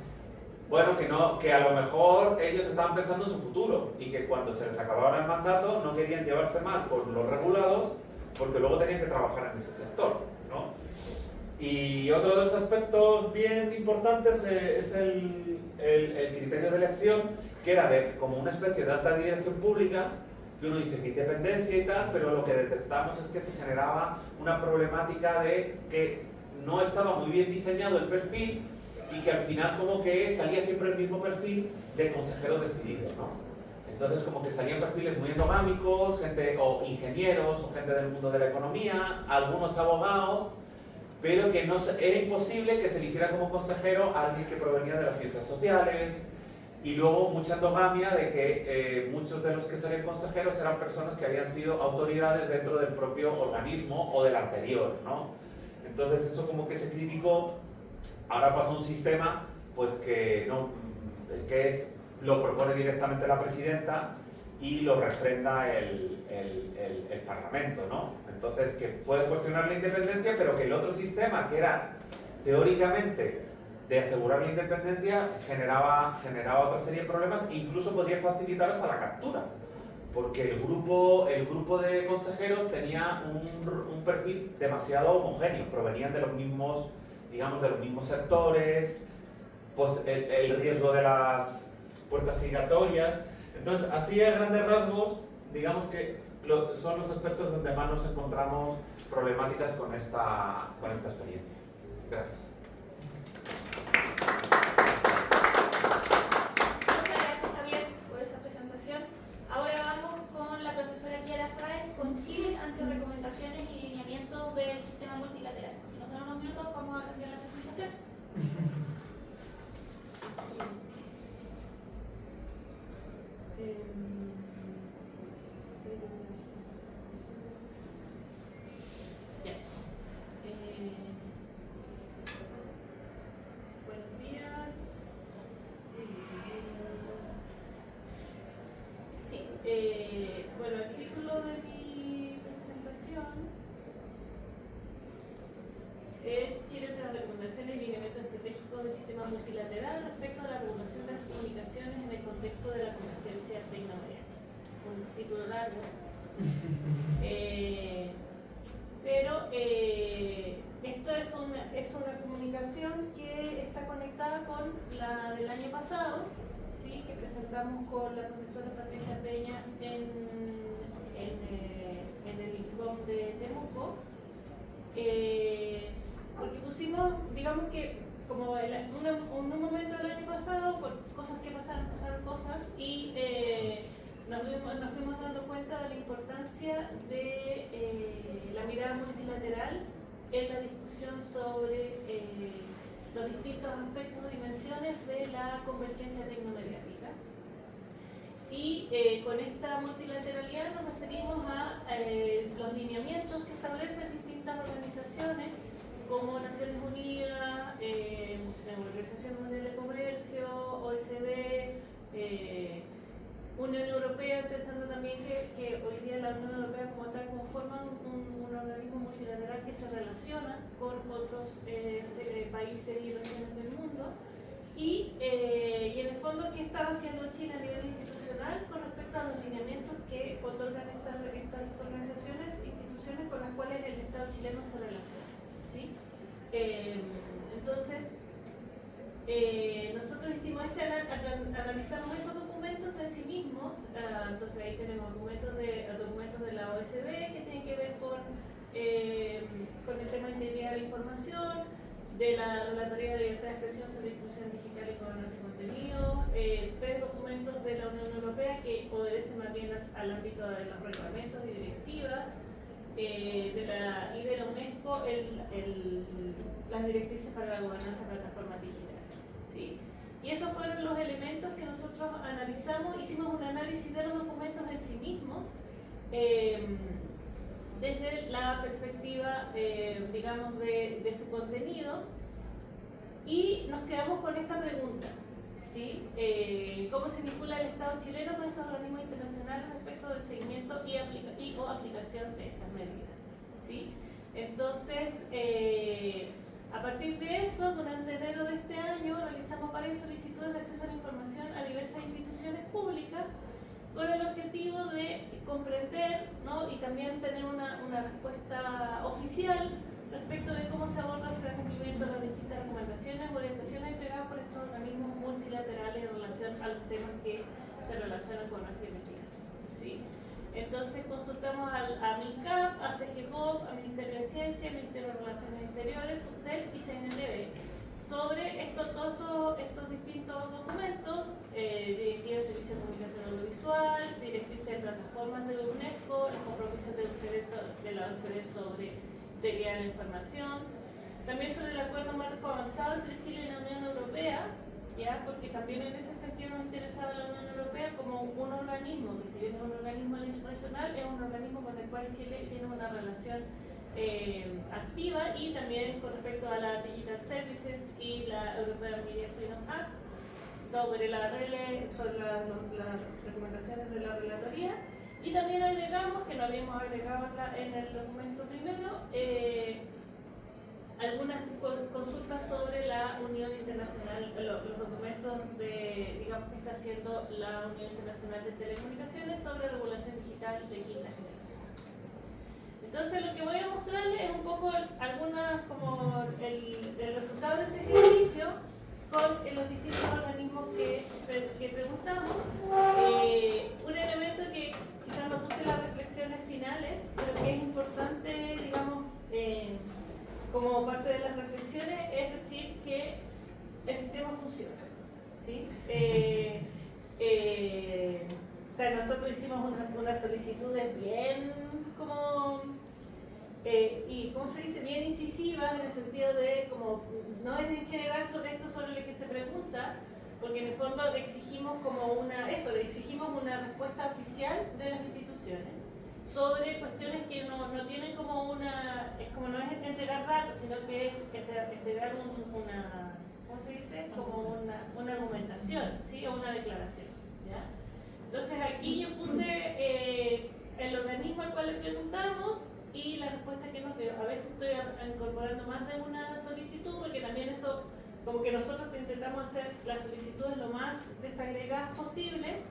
Speaker 4: bueno, que a lo mejor ellos estaban pensando en su futuro y que cuando se les acabara el mandato no querían llevarse mal por los regulados porque luego tenían que trabajar en ese sector, ¿no? Y otro de los aspectos bien importantes es el criterio de elección, que era como una especie de alta dirección pública, que uno dice que independencia y tal, pero lo que detectamos es que se generaba una problemática de que no estaba muy bien diseñado el perfil y que al final como que salía siempre el mismo perfil de consejero decidido, ¿no? Entonces como que salían perfiles muy endogámicos, gente o ingenieros o gente del mundo de la economía, algunos abogados, pero que no, era imposible que se eligiera como consejero a alguien que provenía de las ciencias sociales. Y luego mucha endogamia de que muchos de los que salían consejeros eran personas que habían sido autoridades dentro del propio organismo o del anterior, ¿no? Entonces eso como que se criticó. Ahora pasa un sistema pues que lo propone directamente la presidenta y lo refrenda el Parlamento, ¿no? Entonces que puede cuestionar la independencia, pero que el otro sistema, que era teóricamente de asegurar la independencia, generaba otra serie de problemas e incluso podría facilitar hasta la captura, porque el grupo de consejeros tenía un perfil demasiado homogéneo, provenían de los mismos, digamos, de los mismos sectores, pues el riesgo de las puertas giratorias. Entonces, así a grandes rasgos, digamos que son los aspectos donde más nos encontramos problemáticas con esta experiencia. Gracias.
Speaker 2: Ahora vamos con la profesora Kiara Sáez con Chile ante recomendaciones y lineamientos del sistema multilateral. Si nos dan unos minutos vamos a cambiar la presentación.
Speaker 5: Buenos días. Bueno, el título de mi presentación es Chile entre las recomendaciones y lineamientos estratégicos del sistema multilateral respecto a la regulación de las comunicaciones en el contexto de la convergencia tecnomediática. Un título largo, pero esta es una comunicación que está conectada con la del año pasado, ¿sí? Que presentamos con la profesora Patricia Peña en el INCOM de Temuco, porque pusimos, digamos que como en un momento del año pasado, por cosas que pasaron cosas y nos fuimos dando cuenta de la importancia de la mirada multilateral en la discusión sobre los distintos aspectos o dimensiones de la convergencia tecnomediática. Y con esta multilateralidad nos referimos a los lineamientos que establecen distintas organizaciones como Naciones Unidas, la Organización Mundial de Comercio, OECD, Unión Europea, pensando también que hoy día la Unión Europea como tal conforma un organismo multilateral que se relaciona con otros países y regiones del mundo. Y en el fondo, ¿qué estaba haciendo Chile a nivel institucional con respecto a los lineamientos que otorgan estas organizaciones e instituciones con las cuales el Estado chileno se relaciona? ¿Sí? Entonces, nosotros hicimos analizamos estos documentos en sí mismos. Entonces ahí tenemos documentos de la OECD que tienen que ver con el tema de integridad de la información, de la Relatoría de Libertad de Expresión sobre Inclusión Digital y Gobernanza de Contenido, 3 documentos de la Unión Europea que obedecen más bien al ámbito de los reglamentos y directivas, y de la UNESCO, las directrices para la gobernanza de plataformas digitales. ¿Sí? Y esos fueron los elementos que nosotros analizamos. Hicimos un análisis de los documentos en sí mismos, desde la perspectiva, digamos, de su contenido, y nos quedamos con esta pregunta, ¿sí? ¿Cómo se vincula el Estado chileno con estos organismos internacionales respecto del seguimiento y o aplicación de estas medidas? ¿Sí? Entonces, a partir de eso, durante enero de este año, realizamos varias solicitudes de acceso a la información a diversas instituciones públicas con el objetivo de comprender, ¿no?, y también tener una respuesta oficial respecto de cómo se aborda el cumplimiento de las distintas recomendaciones o orientaciones entregadas por estos organismos multilaterales en relación a los temas que se relacionan con nuestra investigación. ¿Sí? Entonces consultamos a MINCAP, a CGCOP, al Ministerio de Ciencia, al Ministerio de Relaciones Exteriores, SUTEL y CNLB sobre todos estos distintos documentos, Directiva de Servicios de Comunicación Audiovisual, Directrices de Plataformas de UNESCO, los compromisos de la OCDE sobre integridad de la información, también sobre el acuerdo marco avanzado entre Chile y la Unión Europea, ¿ya? Porque también en ese sentido nos interesaba la Unión Europea como un organismo, que si bien es un organismo regional, es un organismo con el cual Chile tiene una relación activa, y también con respecto a la Digital Services y la European Media Freedom Act, sobre las recomendaciones de la relatoría. Y también agregamos, que lo habíamos agregado en el documento primero, algunas consultas sobre la Unión Internacional, los documentos digamos, que está haciendo la Unión Internacional de Telecomunicaciones sobre regulación digital de quinta generación. Entonces, lo que voy a mostrarles es un poco como el resultado de ese ejercicio con los distintos organismos que preguntamos. Un elemento que quizás no puse en las reflexiones finales, pero que es importante, digamos, como parte de las reflexiones, es decir que el sistema funciona. ¿Sí? O sea, nosotros hicimos unas solicitudes bien y ¿cómo se dice? Bien incisivas, en el sentido de como no es en general sobre esto sobre lo que se pregunta, porque en el fondo le exigimos le exigimos una respuesta oficial de las instituciones sobre cuestiones que no tienen no es entregar datos, sino que es entregar ¿cómo se dice? Como una argumentación, ¿sí? O una declaración, ¿ya? Entonces aquí yo puse el organismo al cual le preguntamos y la respuesta que nos dio. A veces estoy incorporando más de una solicitud, porque también eso, como que nosotros intentamos hacer las solicitudes lo más desagregadas posible,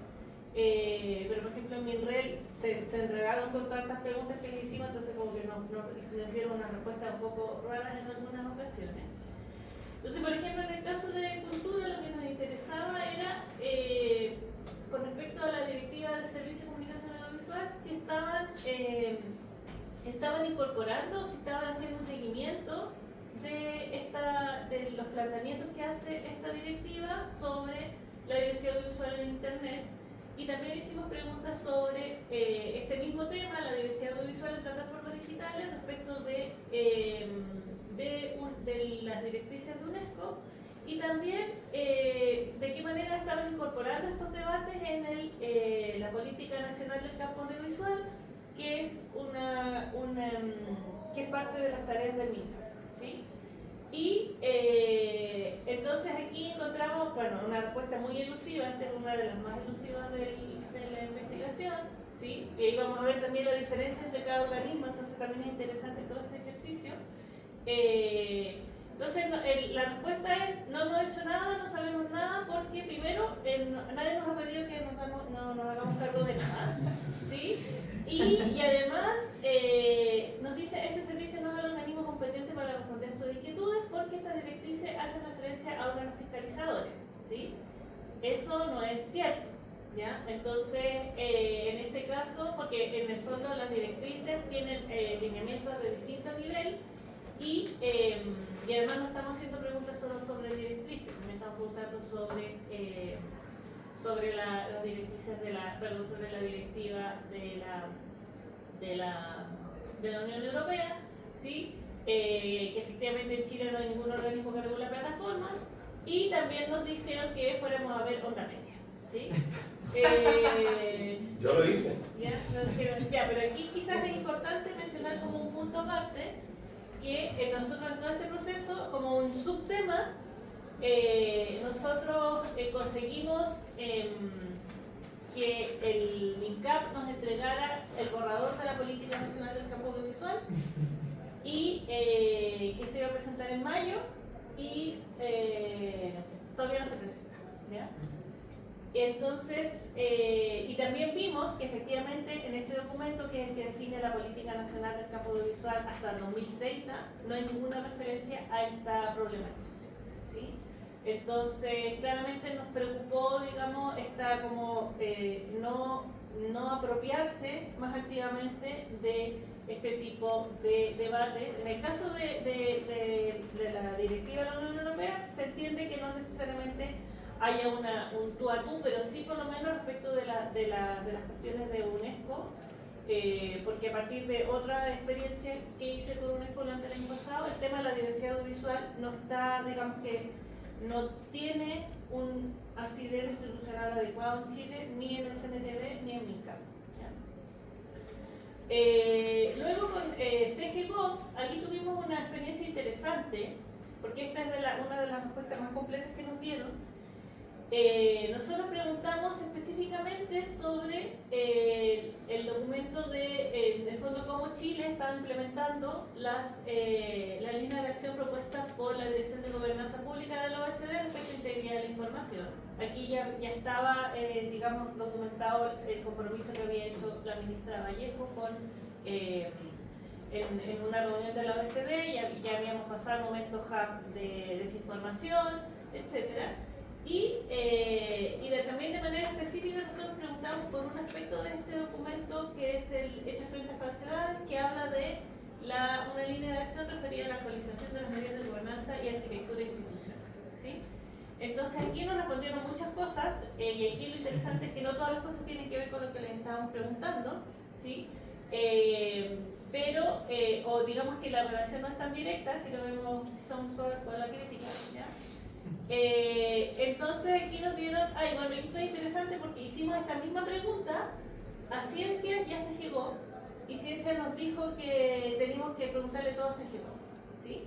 Speaker 5: pero por ejemplo en MinRel se entregaron con tantas preguntas que le hicimos, entonces como que nos dieron una respuesta un poco rara en algunas ocasiones. Entonces, por ejemplo, en el caso de cultura, lo que nos interesaba era, con respecto a la Directiva de Servicios de Comunicación Audiovisual, si estaban incorporando, si estaban haciendo un seguimiento de los planteamientos que hace esta directiva sobre la diversidad audiovisual en Internet. Y también hicimos preguntas sobre este mismo tema, la diversidad audiovisual en plataformas digitales, respecto de las directrices de UNESCO, y también de qué manera estaban incorporando estos debates en la política nacional del campo audiovisual, que es que es parte de las tareas del MINCAP, ¿sí? Y entonces aquí encontramos, una respuesta muy elusiva. Esta es una de las más elusivas de la investigación, ¿sí? Y ahí vamos a ver también la diferencia entre cada organismo, entonces también es interesante todo ese ejercicio. Entonces, la respuesta es, no hemos hecho nada, no sabemos nada, porque primero, nadie nos ha pedido que nos hagamos cargo de nada, ¿sí? Y además, nos dice, este servicio no es el organismo competente para responder sus inquietudes, porque estas directrices hacen referencia a órganos fiscalizadores, ¿sí? Eso no es cierto, ¿ya? Entonces, en este caso, porque en el fondo las directrices tienen lineamientos de distinto nivel, y además no estamos haciendo preguntas solo sobre directrices, también estamos preguntando sobre las directrices sobre la directiva de la Unión Europea, ¿sí? Que efectivamente en Chile no hay ningún organismo que regula plataformas, y también nos dijeron que fuéramos a ver Onda Media, ¿sí?
Speaker 4: Yo lo hice.
Speaker 5: Ya, pero aquí quizás es importante mencionar como un punto aparte que nosotros en todo este proceso, como un subtema, nosotros conseguimos que el MINCAP nos entregara el borrador de la Política Nacional del Campo Audiovisual y que se iba a presentar en mayo y todavía no se presenta, ¿ya? Entonces, y también vimos que efectivamente en este documento, que es el que define la Política Nacional del Campo Audiovisual hasta 2030, no hay ninguna referencia a esta problematización, ¿sí? Entonces, claramente nos preocupó, digamos, esta como no apropiarse más activamente de este tipo de debates. En el caso de la directiva de la Unión Europea, se entiende que no necesariamente haya un tú a tú, pero sí por lo menos respecto de las cuestiones de UNESCO, porque a partir de otra experiencia que hice con UNESCO durante el año pasado, el tema de la diversidad audiovisual no está, digamos que no tiene un asidero institucional adecuado en Chile, ni en el CNTV ni en MINCAP. Luego con CGGov, aquí tuvimos una experiencia interesante, porque esta es una de las respuestas más completas que nos dieron. Nosotros preguntamos específicamente sobre el documento de fondo cómo Chile está implementando las líneas de acción propuestas por la Dirección de Gobernanza Pública de la OECD respecto a integridad de la información. Aquí ya estaba, digamos, documentado el compromiso que había hecho la ministra Vallejo en una reunión de la OECD, ya habíamos pasado momentos de desinformación, etcétera. Y también de manera específica nosotros preguntamos por un aspecto de este documento que es el hecho frente a falsedades, que habla de una línea de acción referida a la actualización de las medidas de gobernanza y arquitectura institucional, ¿sí? Entonces aquí nos respondieron muchas cosas, y aquí lo interesante es que no todas las cosas tienen que ver con lo que les estábamos preguntando, ¿sí? Pero, o digamos que la relación no es tan directa, si lo vemos, si somos suaves con la crítica, ¿ya? Entonces aquí nos dieron, bueno, esto es interesante porque hicimos esta misma pregunta a Ciencias y a CGGov, y Ciencias nos dijo que teníamos que preguntarle todo a CGGov, ¿sí?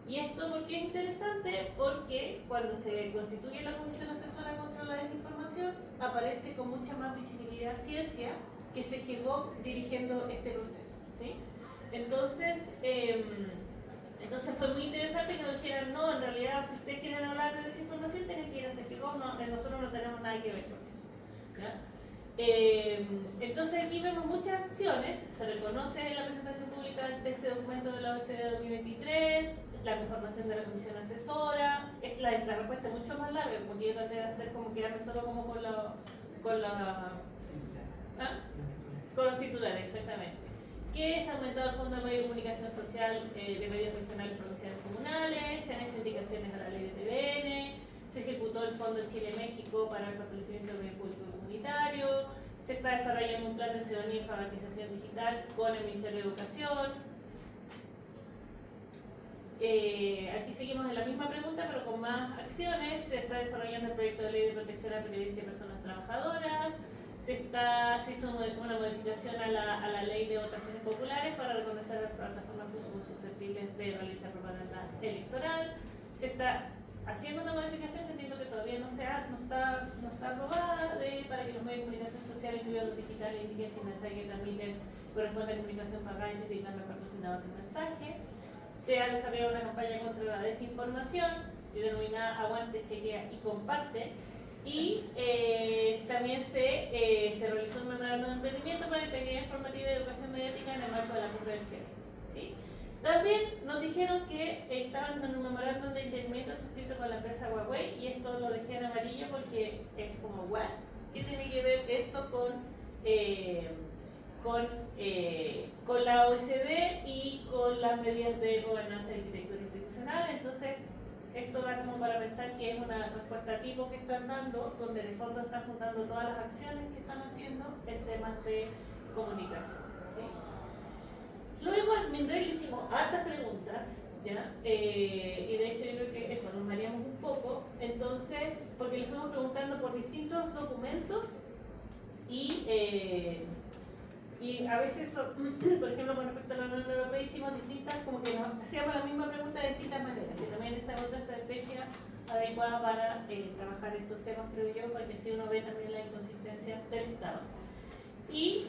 Speaker 5: Y esto, ¿por qué es interesante? Porque cuando se constituye la Comisión Asesora contra la Desinformación, aparece con mucha más visibilidad Ciencia que CGGov dirigiendo este proceso, ¿sí? Entonces fue muy interesante que nos dijeran, no, en realidad, si ustedes quieren hablar de desinformación, tienen que ir a CGGov, nosotros no tenemos nada que ver con eso, ¿ya? Entonces aquí vemos muchas acciones, se reconoce la presentación pública de este documento de la OCDE 2023, la conformación de la comisión asesora, la respuesta es mucho más larga, porque yo traté de hacer como quedarme solo como con los titulares, exactamente. Que se ha aumentado el Fondo de Medio de Comunicación Social de medios regionales, provinciales y comunales, se han hecho indicaciones a la ley de TVN, se ejecutó el Fondo Chile-México para el fortalecimiento del medio público y comunitario, se está desarrollando un plan de ciudadanía y alfabetización digital con el Ministerio de Educación. Aquí seguimos en la misma pregunta, pero con más acciones. Se está desarrollando el proyecto de ley de protección a periodistas y personas trabajadoras. Se hizo una modificación a la ley de votaciones populares para reconocer a las plataformas que son susceptibles de realizar propaganda electoral. Se está haciendo una modificación que entiendo que todavía no está aprobada para que los medios de comunicación social, incluidos los digitales, indiquen si el mensaje que transmiten corresponde a comunicación pagada identificando al patrocinador del mensaje. Se ha desarrollado una campaña contra la desinformación, denominada Aguante, Chequea y Comparte. Y también se realizó un memorando de entendimiento para la integridad informativa y educación mediática en el marco de la cumbre del G20, ¿sí? También nos dijeron que estaban en un memorándum de entendimiento suscrito con la empresa Huawei, y esto lo dejé en amarillo porque es como ¿what? ¿Qué tiene que ver esto con la OECD y con las medidas de gobernanza y arquitectura institucional? Entonces, esto da como para pensar que es una respuesta tipo que están dando, donde en el fondo están juntando todas las acciones que están haciendo en temas de comunicación, ¿sí? Luego al MINRE le hicimos hartas preguntas, ¿ya? Y de hecho yo creo que eso, nos mareamos un poco, entonces, porque le fuimos preguntando por distintos documentos y a veces, por ejemplo, con respecto a la Unión Europea hicimos distintas, como que nos hacíamos la misma pregunta de distintas maneras, que también esa es otra estrategia adecuada para trabajar estos temas, creo yo, porque así uno ve también la inconsistencia del Estado. Y,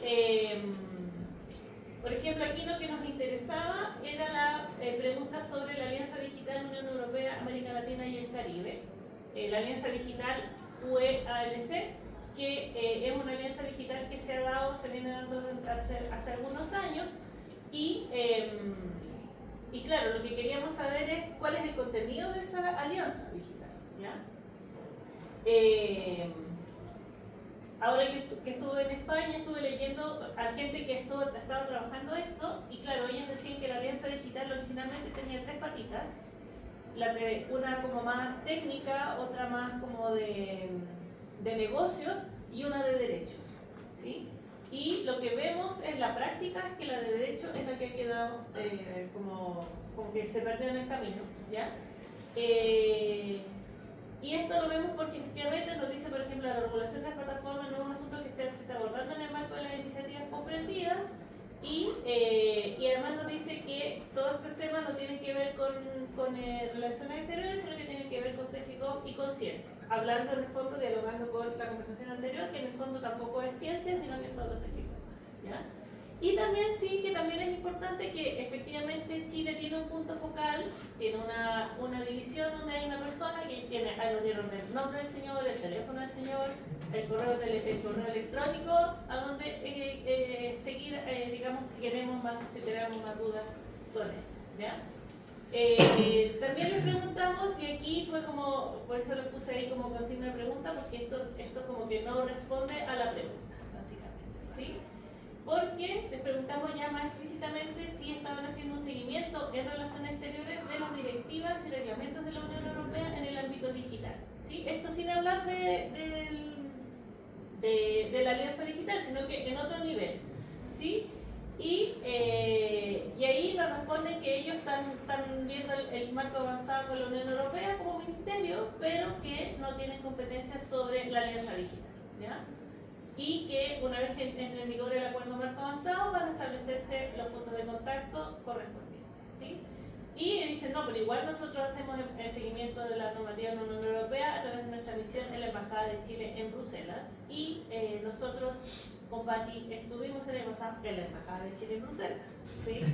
Speaker 5: por ejemplo, aquí lo que nos interesaba era la pregunta sobre la Alianza Digital Unión Europea, América Latina y el Caribe, la Alianza Digital UE-ALC, que es una alianza digital que se viene dando hace algunos años, y claro, lo que queríamos saber es cuál es el contenido de esa alianza digital, ¿ya? Ahora que estuve en España, estuve leyendo a gente que estaba trabajando esto, y claro, ellos decían que la alianza digital originalmente tenía 3 patitas, una como más técnica, otra más como de negocios y una de derechos, ¿sí? Y lo que vemos en la práctica es que la de derechos es la que ha quedado como que se perdió en el camino, ¿ya? Y esto lo vemos porque efectivamente nos dice, por ejemplo, la regulación de las plataformas no es un asunto que se está abordando en el marco de las iniciativas comprendidas, y además nos dice que todo este tema no tiene que ver con relaciones exteriores, sino que tiene que ver con CGCOM y con ciencia. Hablando en el fondo, dialogando con la conversación anterior, que en el fondo tampoco es ciencia, sino que solo CGCOM, ¿ya? Y también sí, que también es importante que efectivamente Chile tiene un punto focal, tiene una división donde hay una persona que tiene, ahí nos dieron el nombre del señor, el teléfono del señor, el correo electrónico, a donde seguir, digamos, si tenemos más dudas sobre esto, ¿ya? También les preguntamos, y aquí fue como, por eso lo puse ahí como consigna de pregunta, porque esto como que no responde a la pregunta, básicamente, ¿sí? Porque les preguntamos ya más explícitamente si estaban haciendo un seguimiento en relaciones exteriores de las directivas y reglamentos de la Unión Europea en el ámbito digital, ¿sí? Esto sin hablar de la alianza digital, sino que en otro nivel, ¿sí? Y ahí nos responden que ellos están viendo el marco avanzado con la Unión Europea como ministerio, pero que no tienen competencias sobre la alianza digital, ¿ya? Y que una vez que entre en vigor el acuerdo marco avanzado van a establecerse los puntos de contacto correspondientes, ¿sí? Y dicen, no, pero igual nosotros hacemos el seguimiento de la normativa de la Unión Europea a través de nuestra misión en la Embajada de Chile en Bruselas, y nosotros con Pati estuvimos en la Embajada de Chile en Bruselas, ¿sí?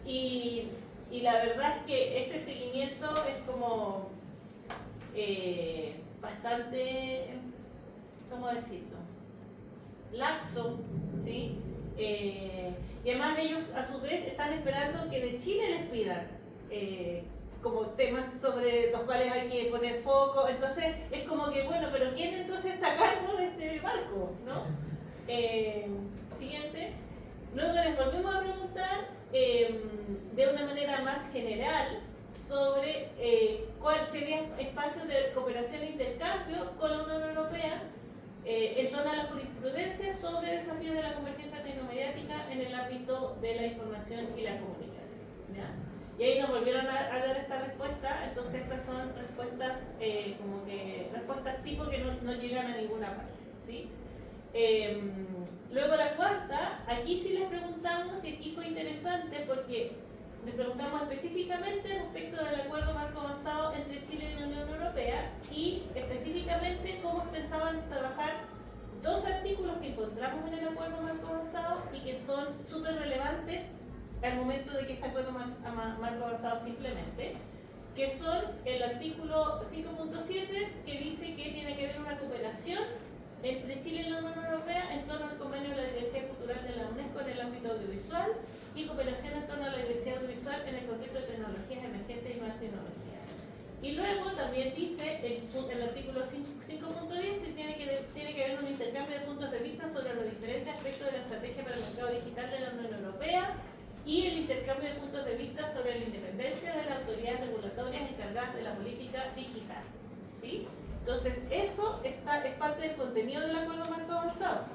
Speaker 5: Y la verdad es que ese seguimiento es como bastante, ¿cómo decirlo?, laxo, ¿sí? Y además ellos a su vez están esperando que de Chile les pidan como temas sobre los cuales hay que poner foco, entonces es como que, bueno, pero ¿quién entonces está a cargo de este barco?, ¿no? Siguiente. Luego les volvemos a preguntar de una manera más general sobre cuál sería espacios de cooperación e intercambio con la Unión Europea en torno a la jurisprudencia sobre desafíos de la convergencia tecnomediática en el ámbito de la información y la comunicación, ¿ya? Y ahí nos volvieron a dar esta respuesta, entonces estas son respuestas como que respuestas tipo que no llegan a ninguna parte, ¿sí? Luego la cuarta, aquí sí les preguntamos, y aquí fue interesante porque les preguntamos específicamente respecto del acuerdo marco avanzado entre Chile y la Unión Europea, y específicamente cómo pensaban trabajar 2 artículos que encontramos en el acuerdo marco avanzado y que son súper relevantes al momento de que este acuerdo marco avanzado se implemente, que son el artículo 5.7, que dice que tiene que haber una cooperación entre Chile y la Unión Europea en torno al convenio de la diversidad cultural de la UNESCO en el ámbito audiovisual y cooperación en torno a la diversidad audiovisual en el contexto de tecnologías emergentes y nuevas tecnologías. Y luego también dice el artículo 5.10 que tiene que haber un intercambio de puntos de vista sobre los diferentes aspectos de la estrategia para el mercado digital de la Unión Europea y el intercambio de puntos de vista sobre la independencia de las autoridades regulatorias encargadas de la política digital. ¿Sí? Entonces, eso es parte del contenido del acuerdo marco avanzado.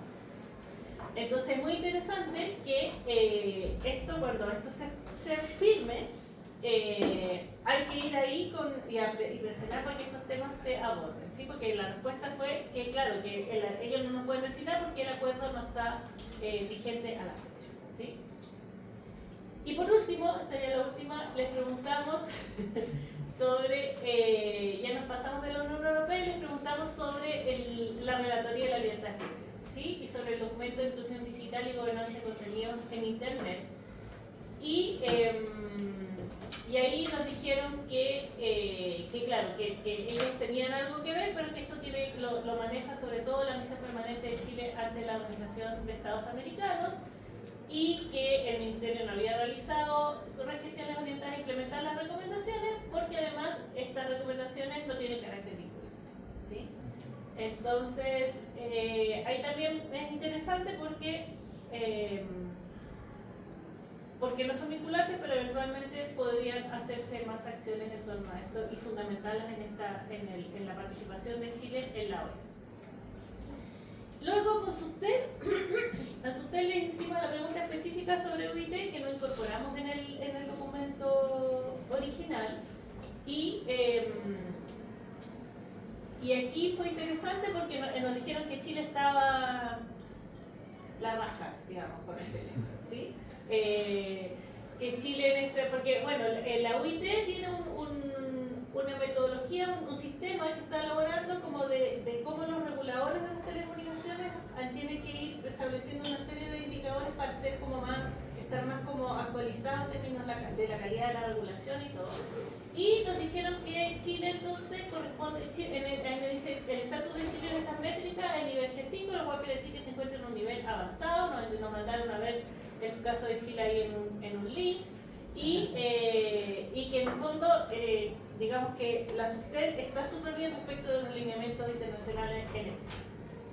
Speaker 5: Entonces, es muy interesante que cuando esto se firme, hay que ir ahí y presionar para que estos temas se aborden, ¿sí? Porque la respuesta fue que, claro, que ellos no nos pueden decir nada porque el acuerdo no está vigente a la fecha, ¿sí? Y por último, esta ya es la última, les preguntamos sobre, ya nos pasamos de la Unión Europea y les preguntamos sobre la relatoría de la libertad de expresión, ¿sí? Y sobre el documento de inclusión digital y gobernanza de contenidos en Internet. Y ahí nos dijeron que claro, que ellos tenían algo que ver, pero que esto lo maneja sobre todo la Misión Permanente de Chile ante la Organización de Estados Americanos, y que el Ministerio no había realizado gestiones orientadas a implementar las recomendaciones, porque además estas recomendaciones no tienen carácter vinculante, ¿sí? Entonces, ahí también es interesante porque no son vinculantes, pero eventualmente podrían hacerse más acciones en torno a esto y fundamentarlas en la participación de Chile en la OEA. Luego, con a Subtel le hicimos la pregunta específica sobre UIT, que no incorporamos en el documento original. Y aquí fue interesante porque nos dijeron que Chile estaba la raja, digamos, con este tema, ¿sí? Que Chile porque bueno, la UIT tiene una metodología, un sistema que está elaborando como de cómo los reguladores de las telecomunicaciones tienen que ir estableciendo una serie de indicadores para estar más como actualizados en términos de la calidad de la regulación y todo. Y nos dijeron que Chile entonces corresponde, dice el estatus de Chile en estas métricas, el nivel G5, lo cual quiere decir que se encuentra en un nivel avanzado. Nos mandaron a ver el caso de Chile ahí en un link, y que en el fondo, digamos que la Subtel está súper bien respecto de los lineamientos internacionales en esto.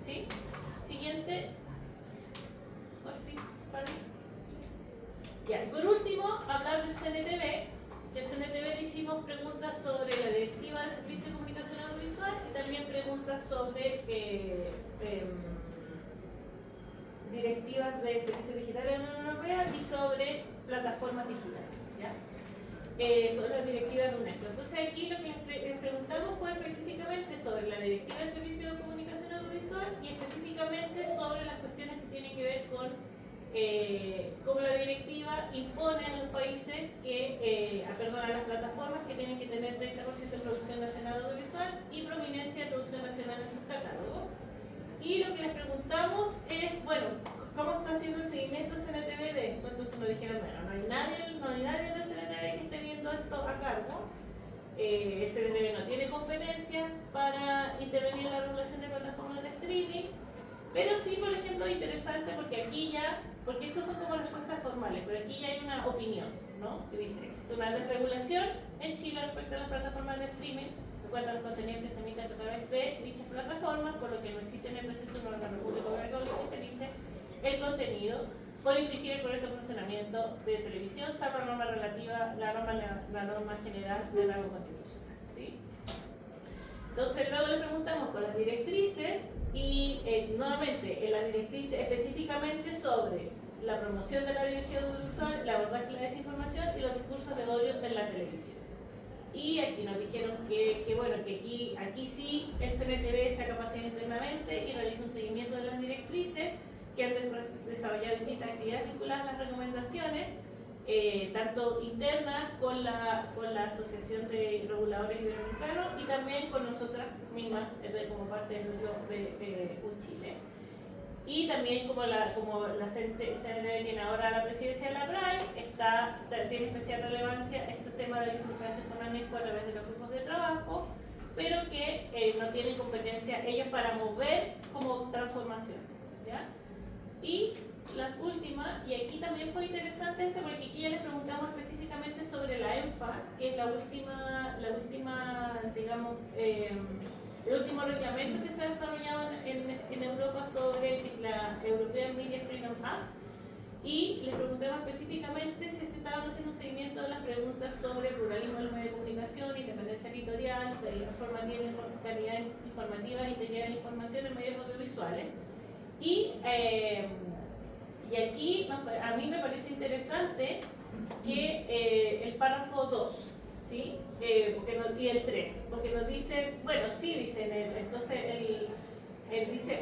Speaker 5: ¿Sí? Siguiente. Ya, y por último, hablar del CNTV. Del CNTV le hicimos preguntas sobre la Directiva de Servicios de Comunicación Audiovisual y también preguntas sobre directivas de servicios digitales de la Unión Europea y sobre plataformas digitales, ¿ya? Sobre las directivas de UNESCO. Entonces aquí lo que les preguntamos fue específicamente sobre la Directiva de Servicios de Comunicación Audiovisual y específicamente sobre las cuestiones que tienen que ver con cómo la directiva impone a los países a las plataformas que tienen que tener 30% de producción nacional audiovisual y prominencia de producción nacional en sus catálogos. Y lo que les preguntamos es, bueno, ¿cómo está haciendo el seguimiento del CNTV de esto? Entonces nos dijeron, bueno, no hay nadie en el CNTV que esté viendo esto a cargo. El CNTV no tiene competencia para intervenir en la regulación de plataformas de streaming, pero sí, por ejemplo, es interesante porque porque estos son como respuestas formales, pero aquí ya hay una opinión, ¿no? Que dice, existe una desregulación en Chile respecto a las plataformas de streaming, recuerda los contenidos que se emiten a través de dichas plataformas, por lo que no existe en el presente un órgano público que dice el contenido por infringir el correcto funcionamiento de televisión, salvo la norma general de rango constitucional, ¿sí? Entonces luego le preguntamos por las directrices y nuevamente en las directrices específicamente sobre la promoción de la diversidad audiovisual, la abordaje de la desinformación y los discursos de odio en la televisión. Y aquí nos dijeron que aquí sí el CNTV se ha capacitado internamente y realiza un seguimiento de las directrices que han desarrollado distintas actividades vinculadas a las recomendaciones, tanto internas con la Asociación de Reguladores Iberoamericanos y también con nosotras mismas como parte del núcleo de UChile. Y también como la CNTV tiene ahora la presidencia de la PRAE, tiene especial relevancia este tema de la vinculación con la UNESCO a través de los grupos de trabajo, pero que no tienen competencia ellos para mover como transformación, ¿ya? Y la última, y aquí también fue interesante porque aquí ya les preguntamos específicamente sobre la ENFA, que es la última digamos, el último reglamento que se ha desarrollado en Europa sobre la European Media Freedom Act, y les preguntamos específicamente si se estaban haciendo un seguimiento de las preguntas sobre pluralismo en los medios de comunicación, independencia editorial, calidad informativa, integridad de la información en medios audiovisuales. Y aquí a mí me parece interesante que el párrafo 2, ¿sí? Y el 3, porque nos dice, bueno, sí, dicen, entonces él dice,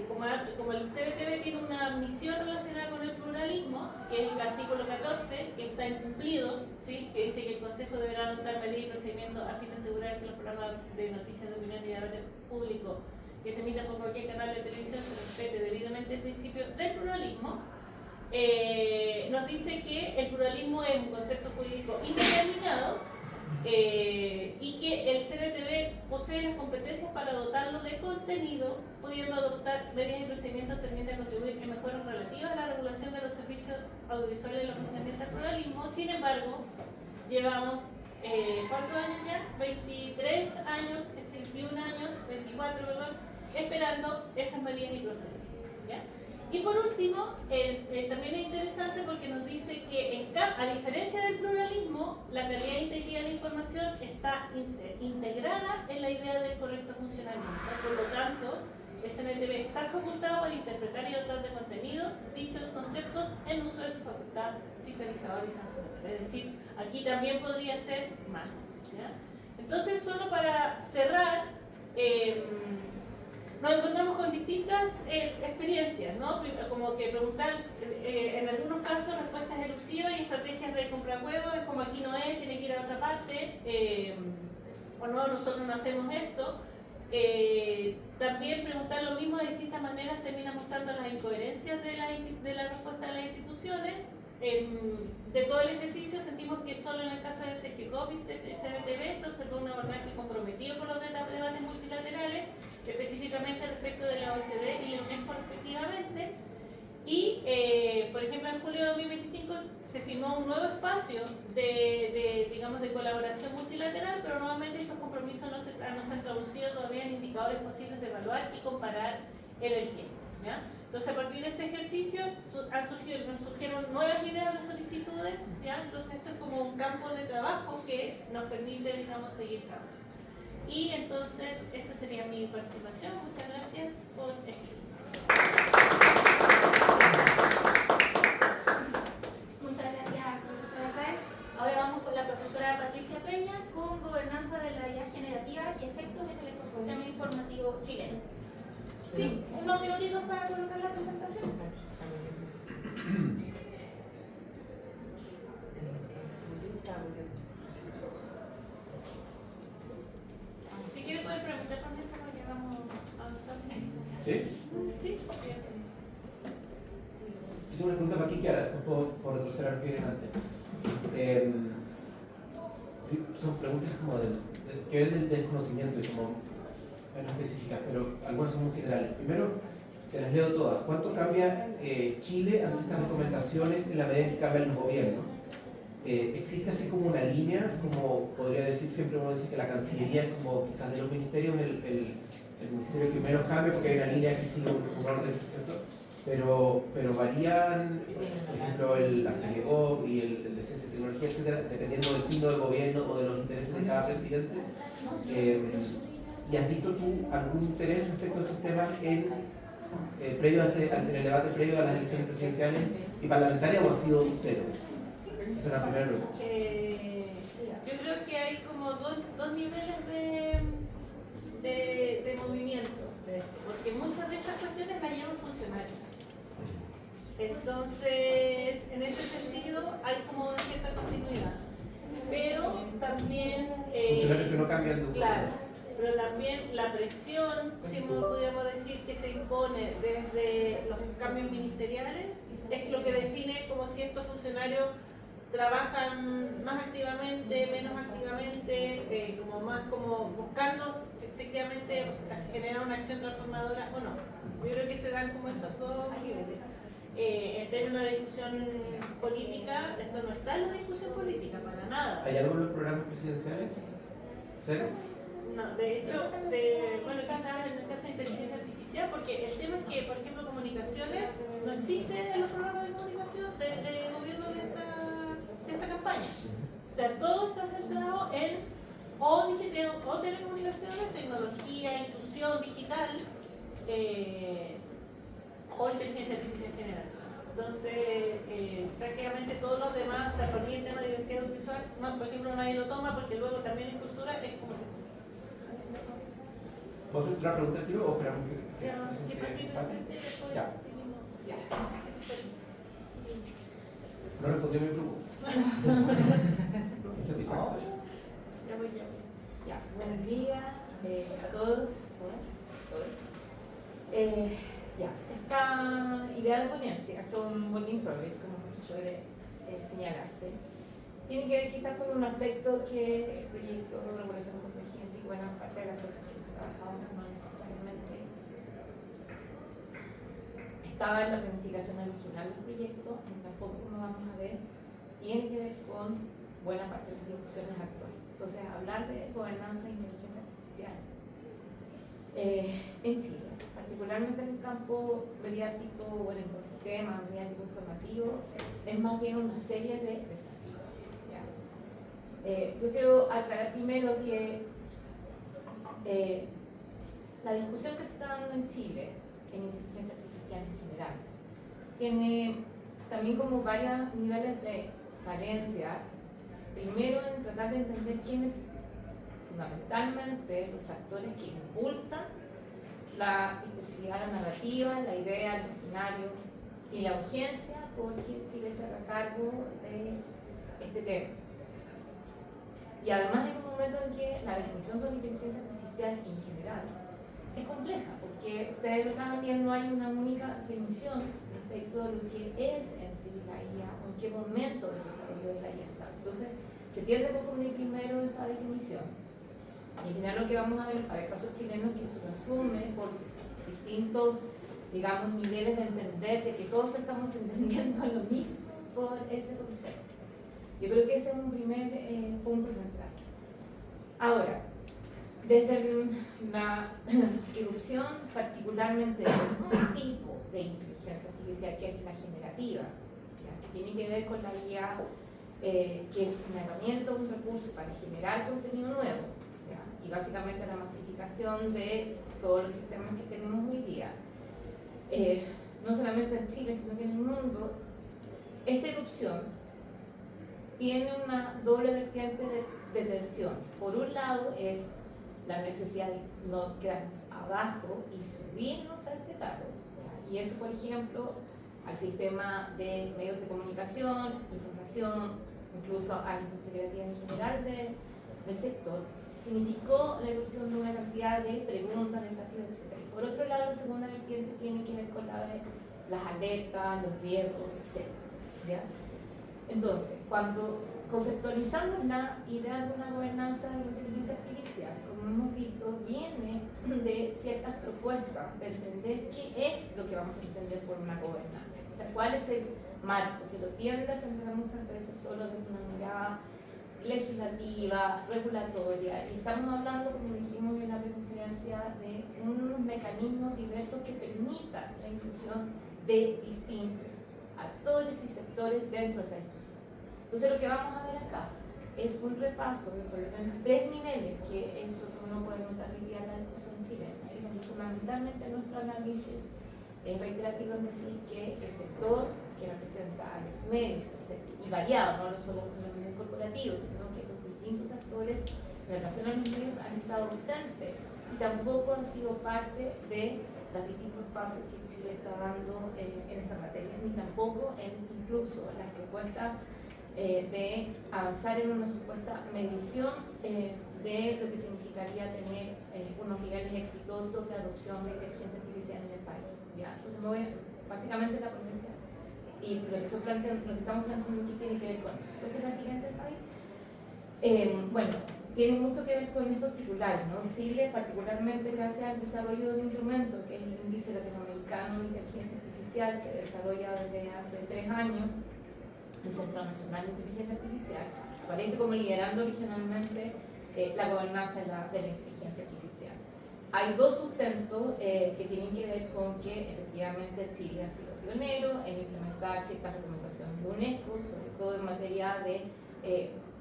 Speaker 5: como el CNTV tiene una misión relacionada con el pluralismo, que es el artículo 14, que está incumplido, ¿sí? Que dice que el Consejo deberá adoptar medidas y procedimientos a fin de asegurar que los programas de noticias de opinión y de debate público que se emitan por cualquier canal de televisión se respete debidamente el principio del pluralismo. Nos dice que el pluralismo es un concepto jurídico indeterminado y que el CNTV posee las competencias para dotarlo de contenido, pudiendo adoptar medidas y procedimientos tendientes a contribuir en mejoras relativas a la regulación de los servicios audiovisuales y los concernientes al pluralismo. Sin embargo, llevamos ¿cuántos años ya? 23 años, 21 años, 24, perdón, esperando esas medidas y procedimientos, ¿ya? Y por último, también es interesante porque nos dice que a diferencia del pluralismo, la calidad e integridad de la información está integrada en la idea del correcto funcionamiento. Por lo tanto, el CNTV está facultado para interpretar y dotar de contenido dichos conceptos en uso de su facultad fiscalizadora y sancionadora. Es decir, aquí también podría ser más, ¿ya? Entonces, solo para cerrar, nos encontramos con distintas experiencias, ¿no? Como que preguntar, en algunos casos, respuestas elusivas y estrategias de compra huevo, es como aquí no es, tiene que ir a otra parte, o no, nosotros no hacemos esto. También preguntar lo mismo de distintas maneras termina mostrando las incoherencias de la respuesta de las instituciones. De todo el ejercicio sentimos que solo en el caso de CGCOP y CNTV se observó un abordaje comprometido con los debates multilaterales, específicamente respecto de la OECD y la UNESCO respectivamente. Y, por ejemplo, en julio de 2025 se firmó un nuevo espacio de colaboración multilateral, pero nuevamente estos compromisos no se han traducido todavía en indicadores posibles de evaluar y comparar en el tiempo, ¿ya? Entonces, a partir de este ejercicio surgieron nuevas ideas de solicitudes, ¿ya? Entonces, esto es como un campo de trabajo que nos permite, digamos, seguir trabajando. Y entonces, esa sería mi participación. Muchas gracias por escuchar.
Speaker 2: Muchas gracias, profesora Sáez. Ahora vamos con la profesora Patricia Peña con gobernanza de la IA generativa y efectos en el ecosistema informativo chileno. Sí, unos minutitos para colocar la presentación.
Speaker 5: Si quiere puede preguntar también para que vamos avanzando.
Speaker 4: ¿Sí?
Speaker 5: Sí.
Speaker 6: Tengo una pregunta para Kiara, por retroceder a lo que viene antes. Son preguntas como que ven del desconocimiento y como menos específicas, pero algunas son muy generales. Primero, te las leo todas. ¿Cuánto cambia Chile ante estas recomendaciones en la medida en que cambian los gobiernos? ¿Existe así como una línea, como podría decir, siempre uno dice que la Cancillería es como quizás de los ministerios el ministerio que menos cambia porque hay una línea que sigue un orden, ¿cierto? Pero varían, por ejemplo, la CNGO y el de Ciencia y Tecnología, etcétera, dependiendo del signo del gobierno o de los intereses de cada presidente. ¿Y has visto tú algún interés respecto a estos temas en el debate previo a las elecciones presidenciales y parlamentarias o ha sido cero? Esa es la primera pregunta.
Speaker 5: Yo creo que hay como dos niveles de movimiento, porque muchas de estas cuestiones las llevan funcionarios. Entonces, en ese sentido, hay como una cierta continuidad. Pero también...
Speaker 6: funcionarios que no cambian de
Speaker 5: claro. pero también la presión, si podríamos decir, que se impone desde los cambios ministeriales, es lo que define como si estos funcionarios trabajan más activamente, menos activamente, como más como buscando efectivamente generar una acción transformadora o no. Yo creo que se dan como esos dos niveles. En términos de discusión política, esto no está en la discusión política, para nada.
Speaker 6: ¿Hay algo en los programas presidenciales? ¿Cero?
Speaker 5: No, de hecho, bueno, quizás en el caso de inteligencia artificial, porque el tema es que, por ejemplo, comunicaciones no existen en los programas de comunicación de gobierno de esta campaña. O sea, todo está centrado en o telecomunicaciones, tecnología, inclusión digital, o inteligencia artificial en general. Entonces, prácticamente todos los demás, o sea, por mí el tema de diversidad audiovisual, no, por ejemplo, nadie lo toma porque luego también en cultura es como se...
Speaker 6: ¿Puedo hacer otra pregunta al tiro o esperamos que
Speaker 5: Que presente después
Speaker 6: Ya.
Speaker 5: seguimos.
Speaker 6: No respondió mi pregunta. Insatisfactorio.
Speaker 5: Ya voy.
Speaker 7: Ya, buenos días a todos, todas. Ya, esta idea de ponencia con Work in Progress, como suele señalarse, tiene que ver quizás con un aspecto que el proyecto de regulación convergente y buena parte de las cosas que hemos trabajado no necesariamente estaba en la planificación original del proyecto, ni tampoco, como vamos a ver, tiene que ver con buena parte de las discusiones actuales. Entonces, hablar de gobernanza e inteligencia artificial en Chile, particularmente en el campo mediático o en el ecosistema mediático informativo, es más bien una serie de desafíos. ¿Ya? Yo quiero aclarar primero que la discusión que se está dando en Chile en inteligencia artificial en general tiene también como varios niveles de falencia. Primero, en tratar de entender quiénes fundamentalmente los actores que impulsan la discursividad, la narrativa, la idea, el originario y la urgencia por que Chile se haga cargo de este tema. Y además en un momento en que la definición sobre inteligencia artificial en general es compleja, porque ustedes lo saben bien, no hay una única definición respecto de lo que es en sí la IA o en qué momento del desarrollo de la IA está. Entonces, se tiende a confundir primero esa definición. Y en general lo que vamos a ver, hay casos chilenos que se resume por distintos, digamos, niveles de entender de que todos estamos entendiendo lo mismo por ese concepto. Yo creo que ese es un primer punto central. Ahora, desde la irrupción particularmente de un tipo de inteligencia artificial que es la generativa, ¿ya? Que tiene que ver con la IA, que es una herramienta, un recurso para generar contenido nuevo, ¿ya? Y básicamente la masificación de todos los sistemas que tenemos hoy día, no solamente en Chile, sino que en el mundo. Esta irrupción tiene una doble vertiente de tensión. Por un lado es la necesidad de no quedarnos abajo y subirnos a este carro, ¿ya? Y eso, por ejemplo, al sistema de medios de comunicación, información, incluso a la industria creativa en general del sector, significó la erupción de una cantidad de preguntas, desafíos, etc. Y por otro lado, la segunda vertiente tiene que ver con la de las alertas, los riesgos, etc. ¿Ya? Entonces, cuando conceptualizamos la idea de una gobernanza de inteligencia artificial, como hemos visto, viene de ciertas propuestas de entender qué es lo que vamos a entender por una gobernanza. O sea, cuál es el marco. Se lo tiende a centrar muchas veces solo desde una mirada legislativa, regulatoria, y estamos hablando, como dijimos en la conferencia, de unos mecanismos diversos que permitan la inclusión de distintos actores y sectores dentro de esa discusión. Entonces, lo que vamos a ver acá es un repaso de por lo menos 3 niveles, que es lo que uno puede notar hoy día en la discusión chilena, y donde fundamentalmente nuestro análisis es reiterativo en decir que el sector que representa a los medios, y variado, no solo los medios corporativos, sino que los distintos actores en relación a los medios han estado ausentes y tampoco han sido parte de los distintos pasos que Chile está dando en esta materia, ni tampoco en incluso las propuestas de avanzar en una supuesta medición de lo que significaría tener unos niveles exitosos de adopción de inteligencia artificial en el país. ¿Ya? Entonces, básicamente la ponencia y lo que estamos planteando aquí tiene que ver con eso. Entonces, la siguiente slide. Bueno, tiene mucho que ver con estos titulares, ¿no? Chile, particularmente gracias al desarrollo de un instrumento que es el Índice Latinoamericano de Inteligencia Artificial, que desarrolla desde hace 3 años el Centro Nacional de Inteligencia Artificial, aparece como liderando originalmente la gobernanza de la inteligencia artificial. Hay 2 sustentos que tienen que ver con que efectivamente Chile ha sido pionero en implementar ciertas recomendaciones de UNESCO, sobre todo en materia de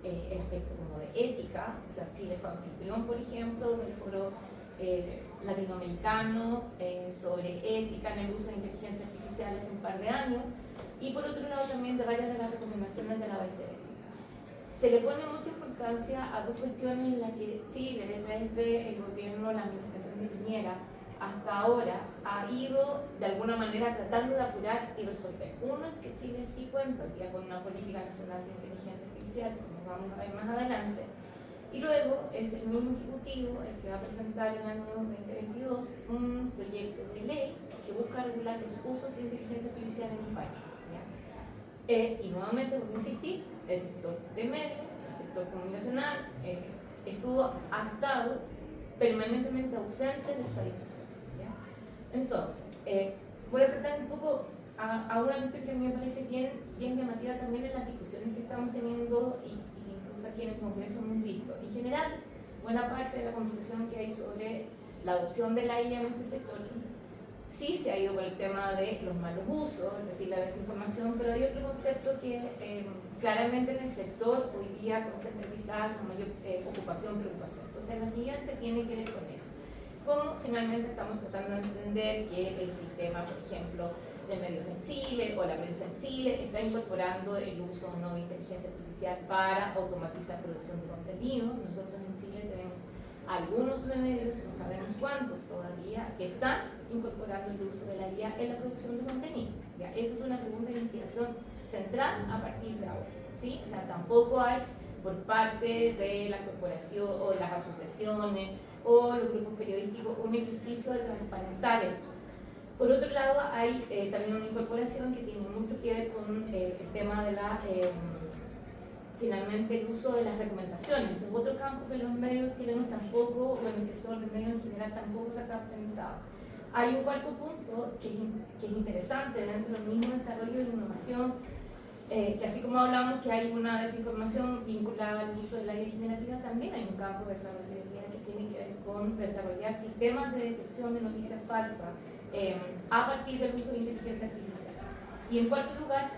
Speaker 7: el aspecto como de ética. O sea, Chile fue anfitrión, por ejemplo, del foro latinoamericano sobre ética en el uso de inteligencia artificial hace un par de años, y por otro lado también de varias de las recomendaciones de la OECD. Se le pone mucha importancia a 2 cuestiones en las que Chile, desde el gobierno, la administración de Piñera, hasta ahora, ha ido de alguna manera tratando de apurar y resolver. Uno es que Chile sí cuenta ya con una política nacional de inteligencia artificial, como vamos a ver más adelante, y luego es el mismo Ejecutivo el que va a presentar en el año 2022 un proyecto de ley que busca regular los usos de inteligencia artificial en el país. Y nuevamente, voy a insistir, el sector de medios, el sector comunicacional, ha estado permanentemente ausente de esta discusión. ¿Ya? Entonces, voy a saltar un poco a una cuestión que a mí me parece bien llamativa también en las discusiones que estamos teniendo y incluso aquí en el Congreso hemos visto. En general, buena parte de la conversación que hay sobre la adopción de la IA en este sector sí se ha ido por el tema de los malos usos, es decir, la desinformación, pero hay otro concepto que claramente en el sector hoy día concentra quizás la mayor preocupación. Entonces, la siguiente tiene que ver con esto. ¿Cómo finalmente estamos tratando de entender que el sistema, por ejemplo, de medios en Chile o la prensa en Chile está incorporando el uso o no de inteligencia artificial para automatizar producción de contenido? Nosotros en Chile tenemos algunos medios, no sabemos cuántos todavía, que están incorporando el uso de la IA en la producción de contenido. ¿Ya? Esa es una pregunta de investigación central a partir de ahora. ¿Sí? O sea, tampoco hay por parte de la corporación o de las asociaciones o los grupos periodísticos un ejercicio de transparentar esto. Por otro lado, hay también una incorporación que tiene mucho que ver con el tema de la finalmente el uso de las recomendaciones. Es otro campo que los medios chilenos tampoco, o en el sector de medios en general tampoco se ha transparentado. Hay un cuarto punto que es interesante dentro del mismo desarrollo de innovación, que así como hablamos que hay una desinformación vinculada al uso de la IA generativa, también hay un campo de desarrollo de IA que tiene que ver con desarrollar sistemas de detección de noticias falsas a partir del uso de inteligencia artificial. Y en cuarto lugar,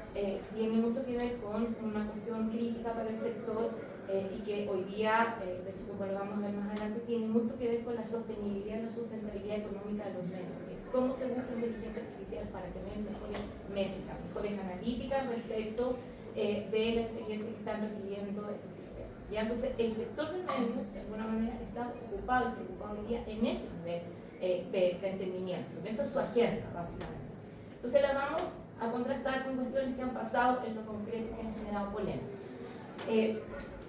Speaker 7: tiene mucho que ver con una cuestión crítica para el sector y que hoy día, de hecho como lo vamos a ver más adelante, tiene mucho que ver con la sostenibilidad y la sustentabilidad económica de los medios. Cómo se usa inteligencia artificial para tener mejores métricas, mejores analíticas respecto de la experiencia que están recibiendo estos sistemas. Y entonces el sector de medios de alguna manera está ocupado y preocupado hoy día en ese nivel de entendimiento. Esa es su agenda, básicamente. Entonces la vamos a contrastar con cuestiones que han pasado en lo concreto que han generado polémica.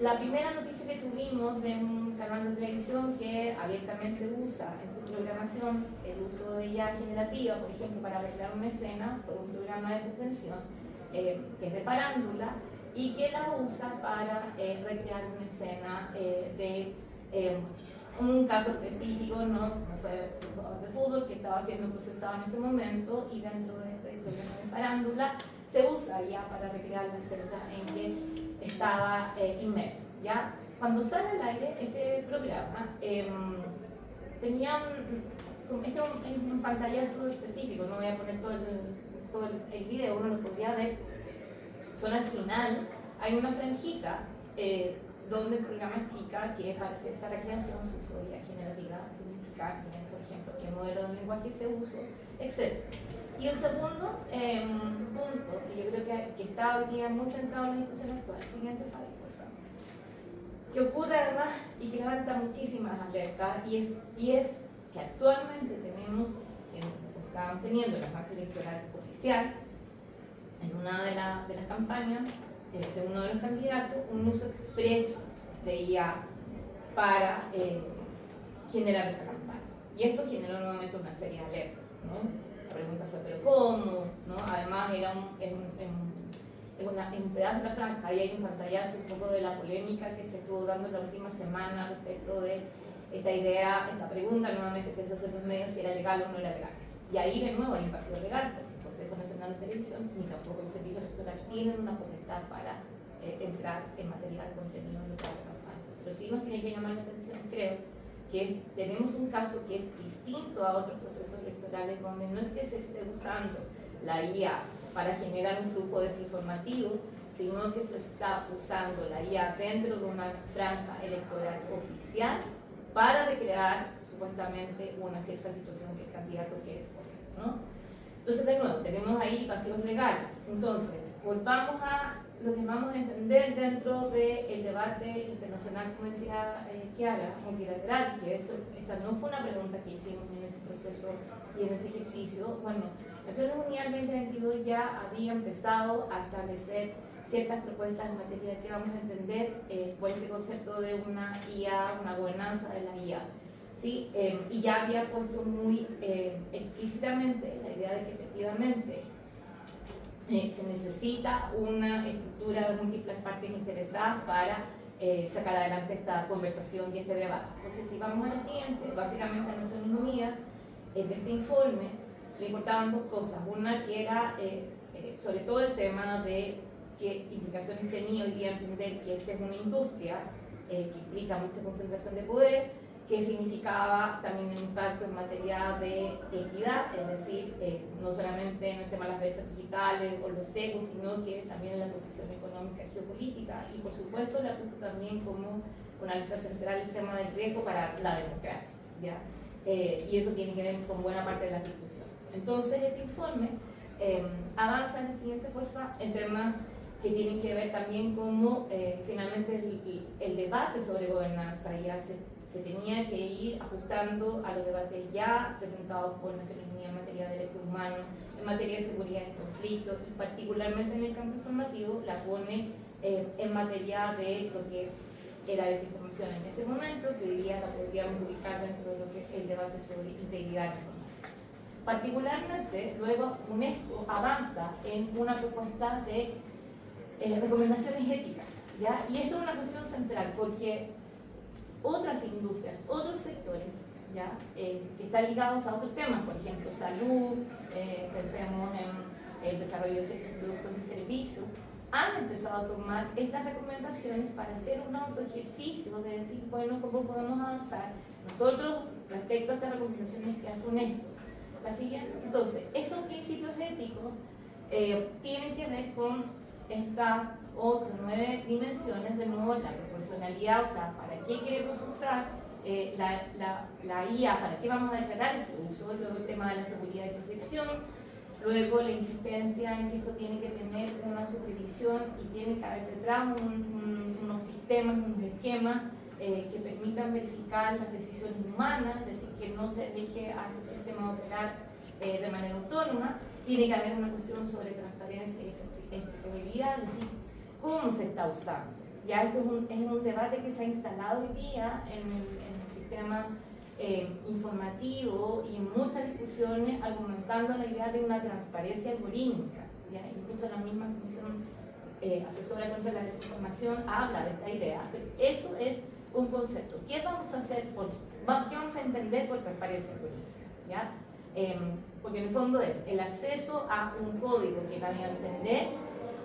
Speaker 7: La primera noticia que tuvimos de un canal de televisión que abiertamente usa en su programación el uso de IA generativa, por ejemplo, para recrear una escena, fue un programa de detención que es de farándula y que la usa para recrear una escena de un caso específico, ¿no? Como fue un jugador de fútbol que estaba siendo procesado en ese momento, y dentro de este programa de farándula se usa ya para recrear la escena en que estaba inmerso. ¿Ya? Cuando sale al aire este programa, tenía un pantallazo específico, no voy a poner todo el video, uno lo podría ver, solo al final hay una franjita donde el programa explica que para hacer esta recreación se usó IA generativa, sin explicar, miren, por ejemplo, qué modelo de lenguaje se usó, etc. Y el segundo punto, que yo creo que está hoy día muy centrado en la discusión actual, siguiente slide, por favor, que ocurre además y que levanta muchísimas alertas, y es que actualmente tenemos, estaban teniendo la marca electoral oficial, en una de las campañas, de uno de los candidatos un uso expreso de IA para generar esa campaña. Y esto generó nuevamente una serie de alertas, ¿no? La pregunta fue, ¿pero cómo? ¿No? Además, era un pedazo de la franja, ahí hay un pantallazo un poco de la polémica que se estuvo dando en la última semana respecto de esta idea, esta pregunta nuevamente que se hace en los medios, si era legal o no era legal. Y ahí de nuevo hay un vacío legal, porque el Consejo Nacional de Televisión ni tampoco el Servicio Electoral tienen una potestad para entrar en materia de contenido de cada campaña. Pero sí nos tiene que llamar la atención, creo, que tenemos un caso que es distinto a otros procesos electorales donde no es que se esté usando la IA para generar un flujo desinformativo, sino que se está usando la IA dentro de una franja electoral oficial para recrear supuestamente una cierta situación que el candidato quiere exponer, ¿no? Entonces, de nuevo, tenemos ahí vacíos legales. Entonces, volvamos a lo que vamos a entender dentro del debate internacional, como decía Chiara, multilateral, que esta no fue una pregunta que hicimos en ese proceso y en ese ejercicio. Bueno, Naciones Unidas 2022 ya había empezado a establecer ciertas propuestas en materia de qué vamos a entender por este concepto de una IA, una gobernanza de la IA. ¿Sí? Y ya había puesto muy explícitamente la idea de que efectivamente se necesita una estructura de múltiples partes interesadas para sacar adelante esta conversación y este debate. Entonces, si vamos a la siguiente, básicamente a Naciones Unidas, en este informe le importaban dos cosas. Una que era sobre todo el tema de qué implicaciones tenía hoy día entender que esta es una industria que implica mucha concentración de poder, que significaba también el impacto en materia de equidad, es decir, no solamente en el tema de las brechas digitales o los sesgos, sino que también en la posición económica y geopolítica, y por supuesto la puso también como una lista central el tema del riesgo para la democracia, ¿ya? Y eso tiene que ver con buena parte de la discusión. Entonces, este informe avanza en el siguiente, porfa, en temas que tienen que ver también cómo finalmente el debate sobre gobernanza ya se tenía que ir ajustando a los debates ya presentados por Naciones Unidas en materia de derechos humanos, en materia de seguridad y conflicto, y particularmente en el campo informativo la pone en materia de lo que era desinformación en ese momento, que hoy día la podríamos ubicar dentro de lo que es el debate sobre integridad de la información. Particularmente, luego UNESCO avanza en una propuesta de recomendaciones éticas, ¿ya? Y esto es una cuestión central porque otras industrias, otros sectores, ¿ya? Que están ligados a otros temas, por ejemplo, salud, pensemos en el desarrollo de ciertos productos y servicios, han empezado a tomar estas recomendaciones para hacer un autoejercicio de decir, bueno, ¿cómo podemos avanzar nosotros respecto a estas recomendaciones que hace UNESCO? La siguiente, entonces, estos principios éticos tienen que ver con estas 8 o 9 dimensiones, de nuevo, la proporcionalidad, o sea, ¿para qué queremos usar la IA? ¿Para qué vamos a declarar ese uso? Luego el tema de la seguridad y protección, luego la insistencia en que esto tiene que tener una supervisión y tiene que haber detrás unos sistemas, unos esquemas que permitan verificar las decisiones humanas, es decir, que no se deje a estos sistemas operar de manera autónoma. Tiene que haber una cuestión sobre transparencia y efectividad, es decir, cómo se está usando. Ya esto es un debate que se ha instalado hoy día en el sistema informativo y en muchas discusiones argumentando la idea de una transparencia algorítmica. ¿Ya? Incluso la misma Comisión Asesora contra la Desinformación habla de esta idea, pero eso es un concepto. ¿Qué vamos a hacer qué vamos a entender por transparencia algorítmica? ¿Ya? Porque en el fondo es el acceso a un código que nadie va a entender,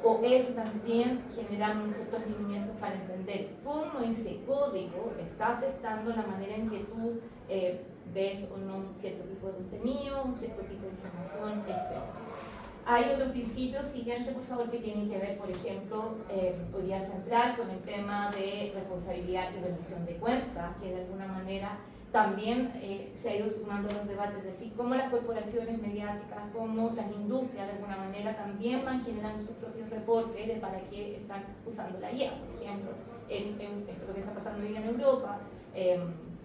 Speaker 7: o es también generar unos ciertos lineamientos para entender cómo ese código está afectando la manera en que tú ves o no un cierto tipo de contenido, un cierto tipo de información, etc. Hay otros principios siguientes, por favor, que tienen que ver, por ejemplo, hoy día central con el tema de responsabilidad y rendición de cuentas, que de alguna manera también se ha ido sumando los debates, es decir, cómo las corporaciones mediáticas, cómo las industrias de alguna manera también van generando sus propios reportes de para qué están usando la IA. Por ejemplo, esto es lo que está pasando hoy día en Europa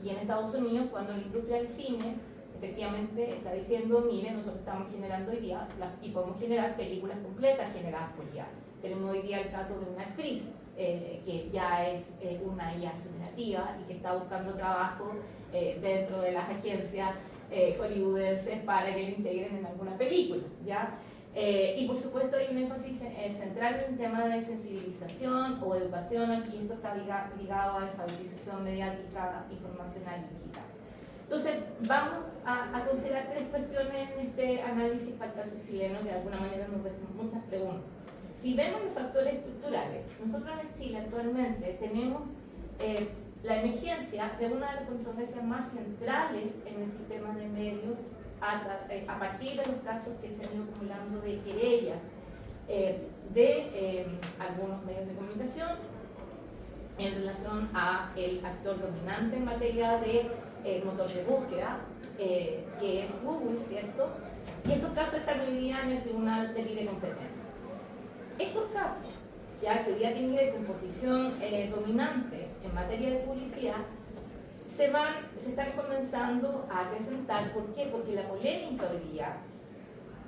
Speaker 7: y en Estados Unidos, cuando la industria del cine efectivamente está diciendo, mire, nosotros estamos generando hoy día y podemos generar películas completas generadas por IA. Tenemos hoy día el caso de una actriz que ya es una IA generativa y que está buscando trabajo dentro de las agencias hollywoodenses para que le integren en alguna película, ¿ya? Y por supuesto hay un énfasis central en el tema de sensibilización o educación, y esto está ligado a alfabetización mediática, informacional y digital. Entonces, vamos a considerar 3 cuestiones en este análisis para el caso chileno que de alguna manera nos dejan muchas preguntas. Si vemos los factores estructurales, nosotros en Chile actualmente tenemos la emergencia de una de las controversias más centrales en el sistema de medios a partir de los casos que se han ido acumulando de querellas de algunos medios de comunicación en relación a el actor dominante en materia de motor de búsqueda, que es Google, ¿cierto? Y estos casos están hoy día en el Tribunal de Libre Competencia. Estos casos, ya que hoy día tienen que ver con posición dominante en materia de publicidad, se están comenzando a presentar. ¿Por qué? Porque la polémica hoy día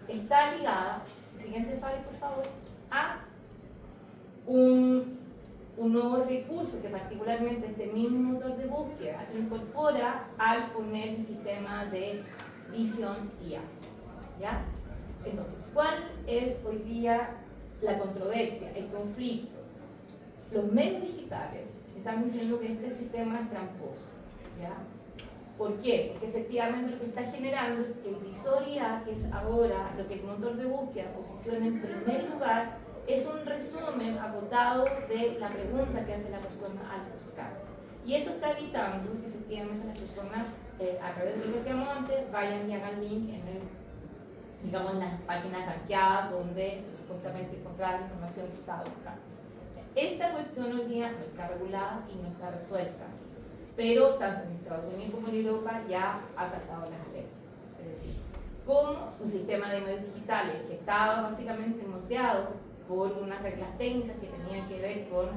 Speaker 7: está ligada, siguiente slide por favor, a un nuevo recurso que particularmente este mismo motor de búsqueda incorpora al poner el sistema de visión IA, ¿ya? Entonces, ¿cuál es hoy día la controversia, el conflicto? Los medios digitales están diciendo que este sistema es tramposo, ¿ya? ¿Por qué? Porque efectivamente lo que está generando es que el visor IA, que es ahora lo que el motor de búsqueda posiciona en primer lugar, es un resumen agotado de la pregunta que hace la persona al buscar. Y eso está evitando que efectivamente las personas, a través de lo que decíamos antes, vayan y hagan link en las páginas rankeadas donde se supuestamente encontraba la información que estaba buscando. Esta cuestión hoy día no está regulada y no está resuelta, pero tanto en Estados Unidos como en Europa ya ha saltado las alertas. Es decir, como un sistema de medios digitales que estaba básicamente moldeado por unas reglas técnicas que tenían que ver con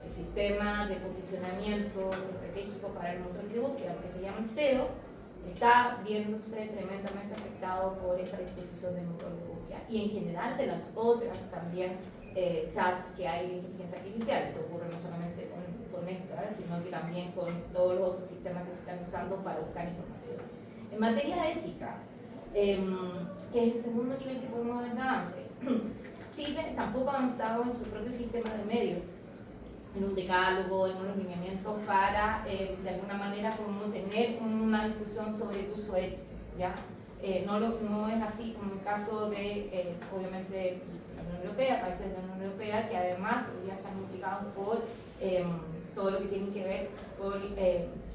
Speaker 7: el sistema de posicionamiento estratégico para el motor de búsqueda, que se llama el SEO, está viéndose tremendamente afectado por esta disposición del motor de búsqueda y en general de las otras también chats que hay de inteligencia artificial, que ocurre no solamente con esta, sino que también con todos los otros sistemas que se están usando para buscar información. En materia ética, que es el segundo nivel que podemos ver de avance, Chile tampoco ha avanzado en su propio sistema de medios, en un decálogo, en unos lineamientos para, de alguna manera, como tener una discusión sobre el uso ético, ¿ya? No es así como el caso de, obviamente, la Unión Europea, países de la Unión Europea, que además hoy día están implicados por todo lo que tiene que ver con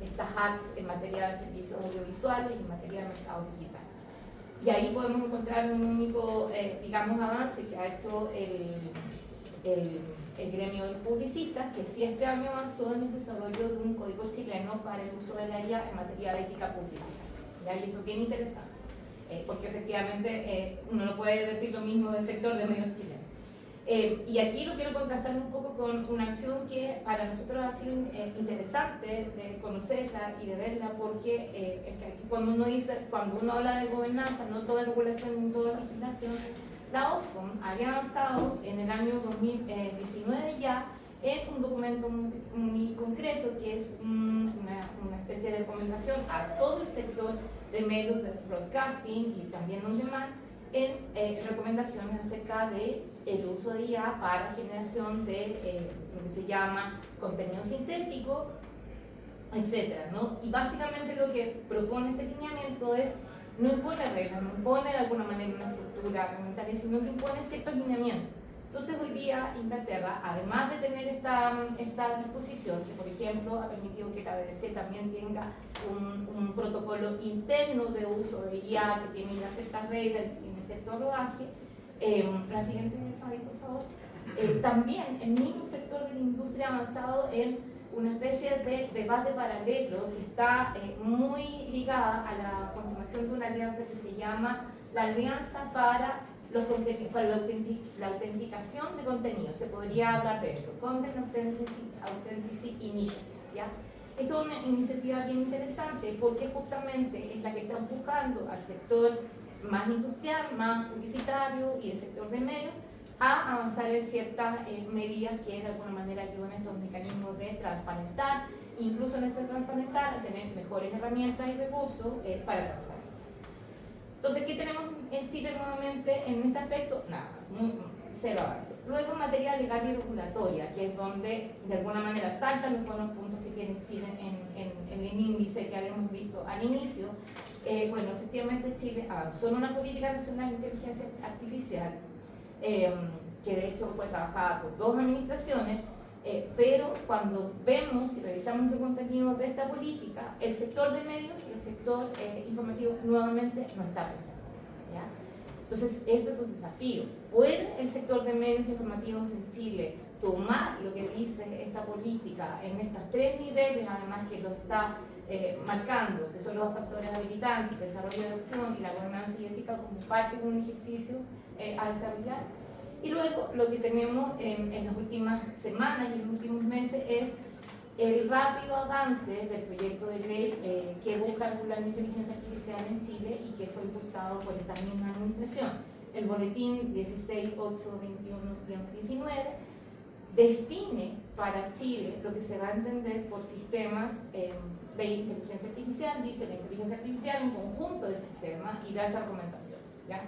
Speaker 7: estas acts en materia de servicios audiovisuales y en materia de mercado digital. Y ahí podemos encontrar un único, avance que ha hecho el gremio de los publicistas, que sí este año avanzó en el desarrollo de un código chileno para el uso de la IA en materia de ética publicitaria. Y eso es bien interesante, porque efectivamente uno no puede decir lo mismo del sector de medios chilenos. Y aquí lo quiero contrastar un poco con una acción que para nosotros ha sido interesante de conocerla y de verla, porque es que aquí cuando uno habla de gobernanza, no toda regulación, no toda legislación, la Ofcom había avanzado en el año 2019 ya en un documento muy concreto que es una especie de recomendación a todo el sector de medios de broadcasting y también on demand en recomendaciones acerca de el uso de IA para generación de lo que se llama contenido sintético, etcétera, ¿no? Y básicamente lo que propone este lineamiento es no impone reglas, no impone de alguna manera una estructura reglamentaria, sino que impone ciertos lineamientos. Entonces hoy día Inglaterra, además de tener esta disposición, que por ejemplo ha permitido que la BBC también tenga un protocolo interno de uso de IA que tiene ya ciertas reglas y tiene cierto rodaje, la siguiente, Fabi, por favor, también el mismo sector de la industria ha avanzado en una especie de debate paralelo que está muy ligada a la conformación de una alianza que se llama la Alianza para la autenticación de contenido. Se podría hablar de eso, Content Authenticity Initiative, ¿ya? Esto es una iniciativa bien interesante porque justamente es la que está empujando al sector más industrial, más publicitario y el sector de medios a avanzar en ciertas medidas que de alguna manera ayudan a estos mecanismos de transparentar, incluso en este transparentar, a tener mejores herramientas y recursos para transparentar. Entonces, ¿qué tenemos en Chile nuevamente en este aspecto? Nada, cero avance. Luego, en materia legal y regulatoria, que es donde de alguna manera saltan los buenos puntos que tiene Chile en el índice que habíamos visto al inicio. Bueno, efectivamente Chile avanzó en una política nacional de inteligencia artificial, que de hecho fue trabajada por 2 administraciones, pero cuando vemos y revisamos el contenido de esta política, el sector de medios y el sector informativo nuevamente no está presente, ¿ya? Entonces, este es un desafío. ¿Puede el sector de medios informativos en Chile tomar lo que dice esta política en estos 3 niveles, además que lo está marcando, que son los factores habilitantes, desarrollo de adopción y la gobernanza y ética como parte de un ejercicio a desarrollar? Y luego lo que tenemos en las últimas semanas y en los últimos meses es el rápido avance del proyecto de ley que busca regular la inteligencia artificial en Chile y que fue impulsado por esta misma administración. El boletín 16821-19 define para Chile lo que se va a entender por sistemas de inteligencia artificial. Dice la inteligencia artificial un conjunto de sistemas y da esa argumentación, ¿ya?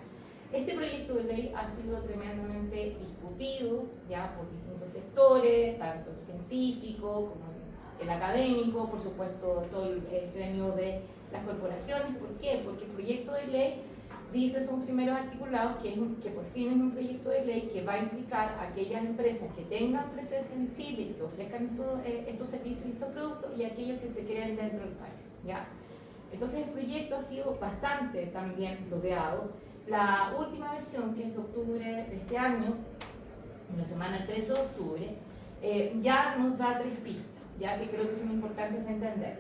Speaker 7: Este proyecto de ley ha sido tremendamente discutido ya por distintos sectores, tanto el científico como el académico, por supuesto todo el gremio de las corporaciones. ¿Por qué? Porque el proyecto de ley dice, son primeros articulados, que por fin es un proyecto de ley que va a implicar a aquellas empresas que tengan presencia en Chile y que ofrezcan estos servicios y estos productos, y aquellos que se creen dentro del país, ¿ya? Entonces el proyecto ha sido bastante también lodeado. La última versión, que es de octubre de este año, en la semana del 13 de octubre, ya nos da 3 pistas, ya que creo que son importantes de entender.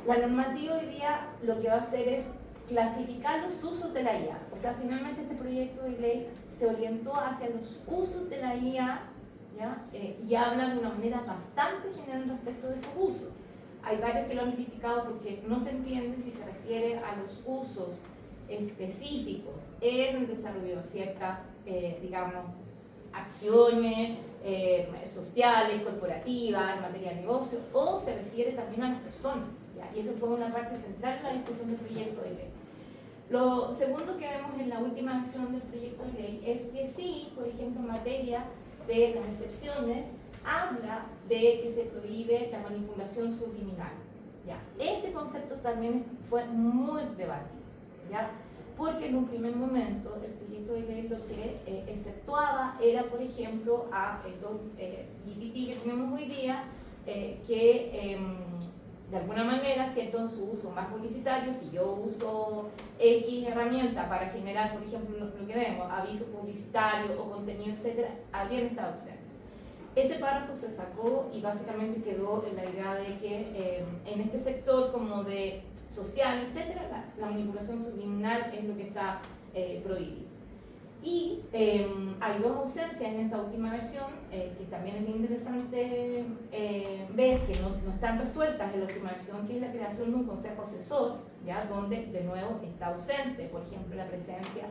Speaker 7: La normativa hoy día lo que va a hacer es clasificar los usos de la IA. O sea, finalmente este proyecto de ley se orientó hacia los usos de la IA, ¿ya? Y habla de una manera bastante general respecto de esos usos. Hay varios que lo han criticado porque no se entiende si se refiere a los usos específicos en el desarrollo de ciertas, digamos, acciones sociales, corporativas, en materia de negocio, o se refiere también a las personas, ¿ya? Y eso fue una parte central en la discusión del proyecto de ley. Lo segundo que vemos en la última acción del proyecto de ley es que sí, por ejemplo, en materia de las excepciones, habla de que se prohíbe la manipulación subliminal, ¿ya? Ese concepto también fue muy debatido, ¿ya? Porque en un primer momento el proyecto de ley lo que exceptuaba era, por ejemplo, a estos GPT que tenemos hoy día, que de alguna manera, ¿cierto?, en su uso más publicitario, si yo uso X herramienta para generar, por ejemplo, lo que vemos, avisos publicitarios o contenido, etcétera, habrían estado ausentes. Ese párrafo se sacó y básicamente quedó en la idea de que en este sector como de social, etcétera, la manipulación subliminal es lo que está prohibido. Y hay 2 ausencias en esta última versión que también es interesante ver que no están resueltas en la última versión, que es la creación de un consejo asesor, ¿ya? Donde de nuevo está ausente, por ejemplo, la presencia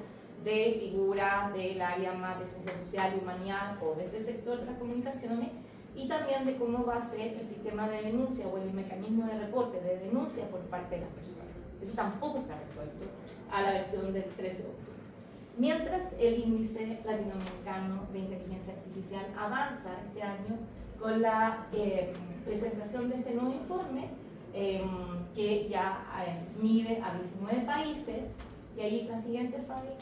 Speaker 7: de figuras del área más de ciencia social y humanidad o de este sector de las comunicaciones, y también de cómo va a ser el sistema de denuncia o el mecanismo de reporte de denuncia por parte de las personas. Eso tampoco está resuelto a la versión del 13 de octubre. Mientras el índice latinoamericano de inteligencia artificial avanza este año con la presentación de este nuevo informe, que ya mide a 19 países, y ahí la siguiente fase,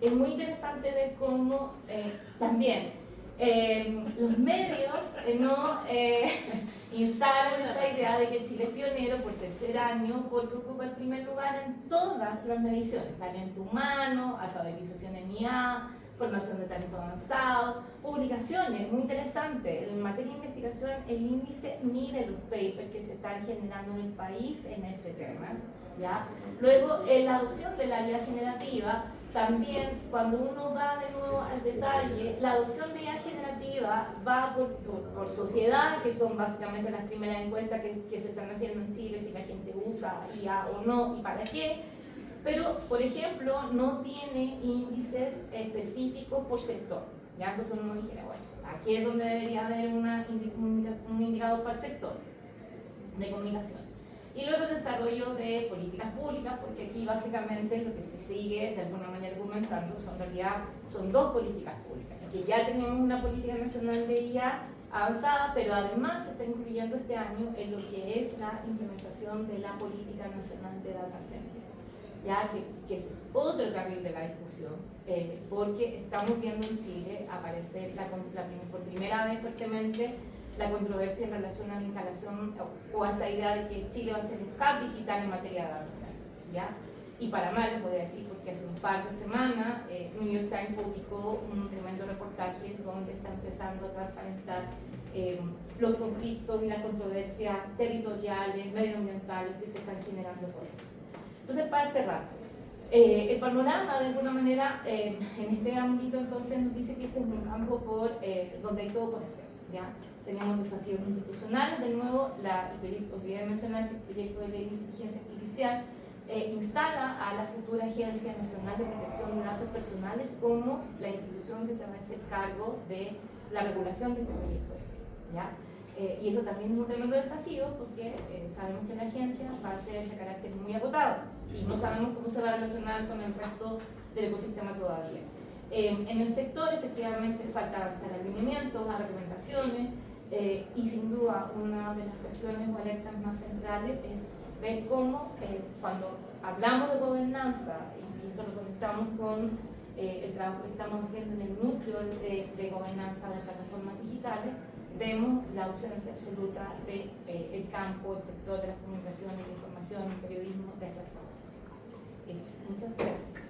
Speaker 7: es muy interesante ver cómo también los medios no instalan esta idea de que Chile es pionero por 3er año porque ocupa el primer lugar en todas las mediciones: talento humano, alfabetización en IA, formación de talento avanzado, publicaciones. Muy interesante, en materia de investigación el índice mide los papers que se están generando en el país en este tema, ¿ya? Luego, la adopción de la IA generativa, también cuando uno va de nuevo al detalle, la adopción de IA generativa va por sociedades, que son básicamente las primeras encuestas que se están haciendo en Chile, si la gente usa IA o no y para qué, pero por ejemplo no tiene índices específicos por sector. ¿Ya? Entonces uno dijera, bueno, aquí es donde debería haber un indicador para el sector de comunicación. Y luego el desarrollo de políticas públicas, porque aquí básicamente lo que se sigue de alguna manera argumentando son, en realidad, son dos políticas públicas. Que ya tenemos una política nacional de IA avanzada, pero además se está incluyendo este año en lo que es la implementación de la política nacional de data center. Ya que ese es otro carril de la discusión, porque estamos viendo en Chile aparecer por primera vez fuertemente la controversia en relación a la instalación o a esta idea de que Chile va a ser un hub digital en materia de data center, ¿ya? Y para más les voy a decir, porque hace un par de semanas New York Times publicó un tremendo reportaje donde está empezando a transparentar los conflictos y las controversias territoriales, medioambientales que se están generando por esto. Entonces, para cerrar, el panorama de alguna manera en este ámbito entonces nos dice que este es un campo donde hay todo por hacer, ¿ya? Tenemos desafíos institucionales, de nuevo, olvidé mencionar que el proyecto de ley de inteligencia artificial instala a la futura Agencia Nacional de Protección de Datos Personales como la institución que se va a hacer cargo de la regulación de este proyecto de ley, ¿ya? Y eso también es un tremendo desafío porque sabemos que la agencia va a ser de carácter muy agotado y no sabemos cómo se va a relacionar con el resto del ecosistema todavía. En el sector efectivamente falta avanzar a lineamientos, a recomendaciones y sin duda una de las cuestiones o alertas más centrales es ver cómo cuando hablamos de gobernanza, y esto lo conectamos con el trabajo que estamos haciendo en el núcleo de gobernanza de plataformas digitales, vemos la ausencia absoluta del campo, el sector de las comunicaciones, la información, el periodismo, de esta cosas. Eso, muchas gracias.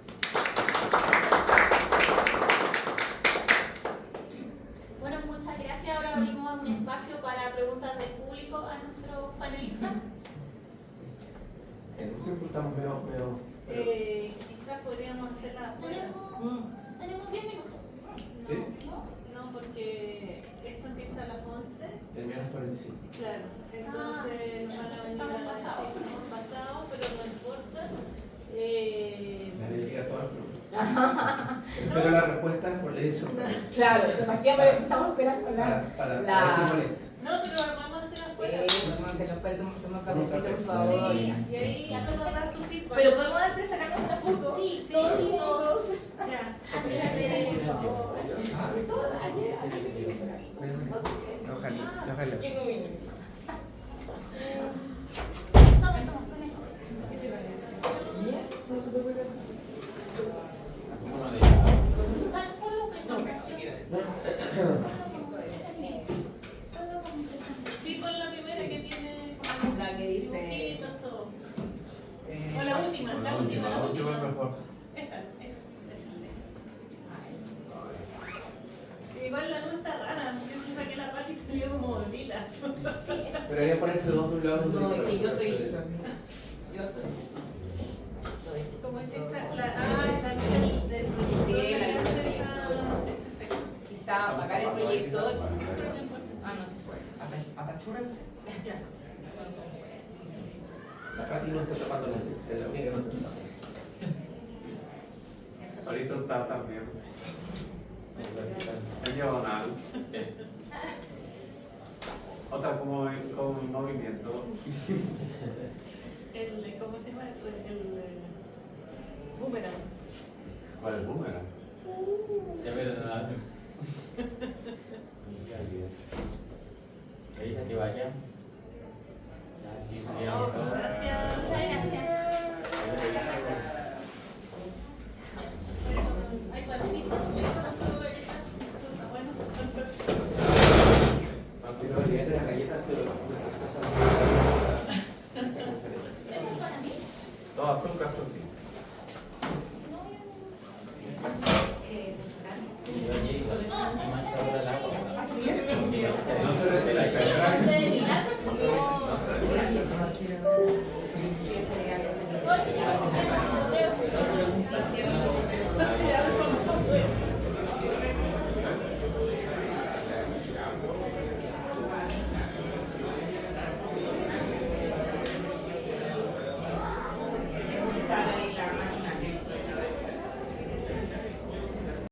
Speaker 2: Bueno, muchas gracias. Ahora abrimos un espacio para preguntas del público a nuestros panelistas.
Speaker 6: En un tiempo estamos medio
Speaker 5: Quizás podríamos hacerla afuera.
Speaker 2: Tenemos 10 minutos.
Speaker 6: ¿Sí?
Speaker 5: No, porque esto empieza a las 11.
Speaker 6: termina a las 45.
Speaker 5: Claro, entonces van a
Speaker 2: entonces
Speaker 5: venir
Speaker 2: estamos
Speaker 5: a
Speaker 2: pasados.
Speaker 5: decir que hemos pasado, pero no importa.
Speaker 6: La llega a todas las preguntas. Pero la respuesta es por ley de sorpresa.
Speaker 7: Claro, estamos esperando
Speaker 6: Para que moleste.
Speaker 5: No, pero vamos a hacer afuera.
Speaker 7: vamos a hacerlo fuera, toma un cafecito, por favor.
Speaker 5: Sí, y ahí ya nos das tu feedback.
Speaker 7: Pero podemos darte, sacarnos una foto.
Speaker 2: Sí,
Speaker 7: todos
Speaker 2: sí,
Speaker 7: juntos.
Speaker 5: Ya.
Speaker 6: Ojalá.
Speaker 7: Qué bonito. Bien, todo súper bien.
Speaker 5: Sí, con la primera que tiene
Speaker 7: La que dice.
Speaker 5: dibujitos, todo. O la última, la última.
Speaker 3: La última es mejor.
Speaker 5: Esa. Igual la luz está rara, yo saqué la pata y salió como lila.
Speaker 6: Pero debería ponerse dos de un lado y
Speaker 7: No,
Speaker 6: dos
Speaker 7: es que yo estoy.
Speaker 6: del otro.
Speaker 5: Como es esta, esa luz del
Speaker 7: Sí, la luz del
Speaker 5: ese efecto.
Speaker 7: Quizá apagar el proyector. Ah, no se puede.
Speaker 1: Apachúrense.
Speaker 5: Ya.
Speaker 6: La Katy no está tapando la luz, es la única que no está tapando.
Speaker 4: Horizontal también. En diagonal. Otra como en movimiento.
Speaker 5: ¿Cómo se llama? El boomerang.
Speaker 3: ¿Cuál es el boomerang?
Speaker 8: Ya me lo dan. ¿Le dice que vaya? Sí, sería mejor.
Speaker 5: Gracias.
Speaker 2: Muchas gracias. Hay cuadricitos.
Speaker 6: Aunque no debería de las galletas, pero una cosa.
Speaker 2: ¿Eso es para mí?
Speaker 4: Todo azúcar,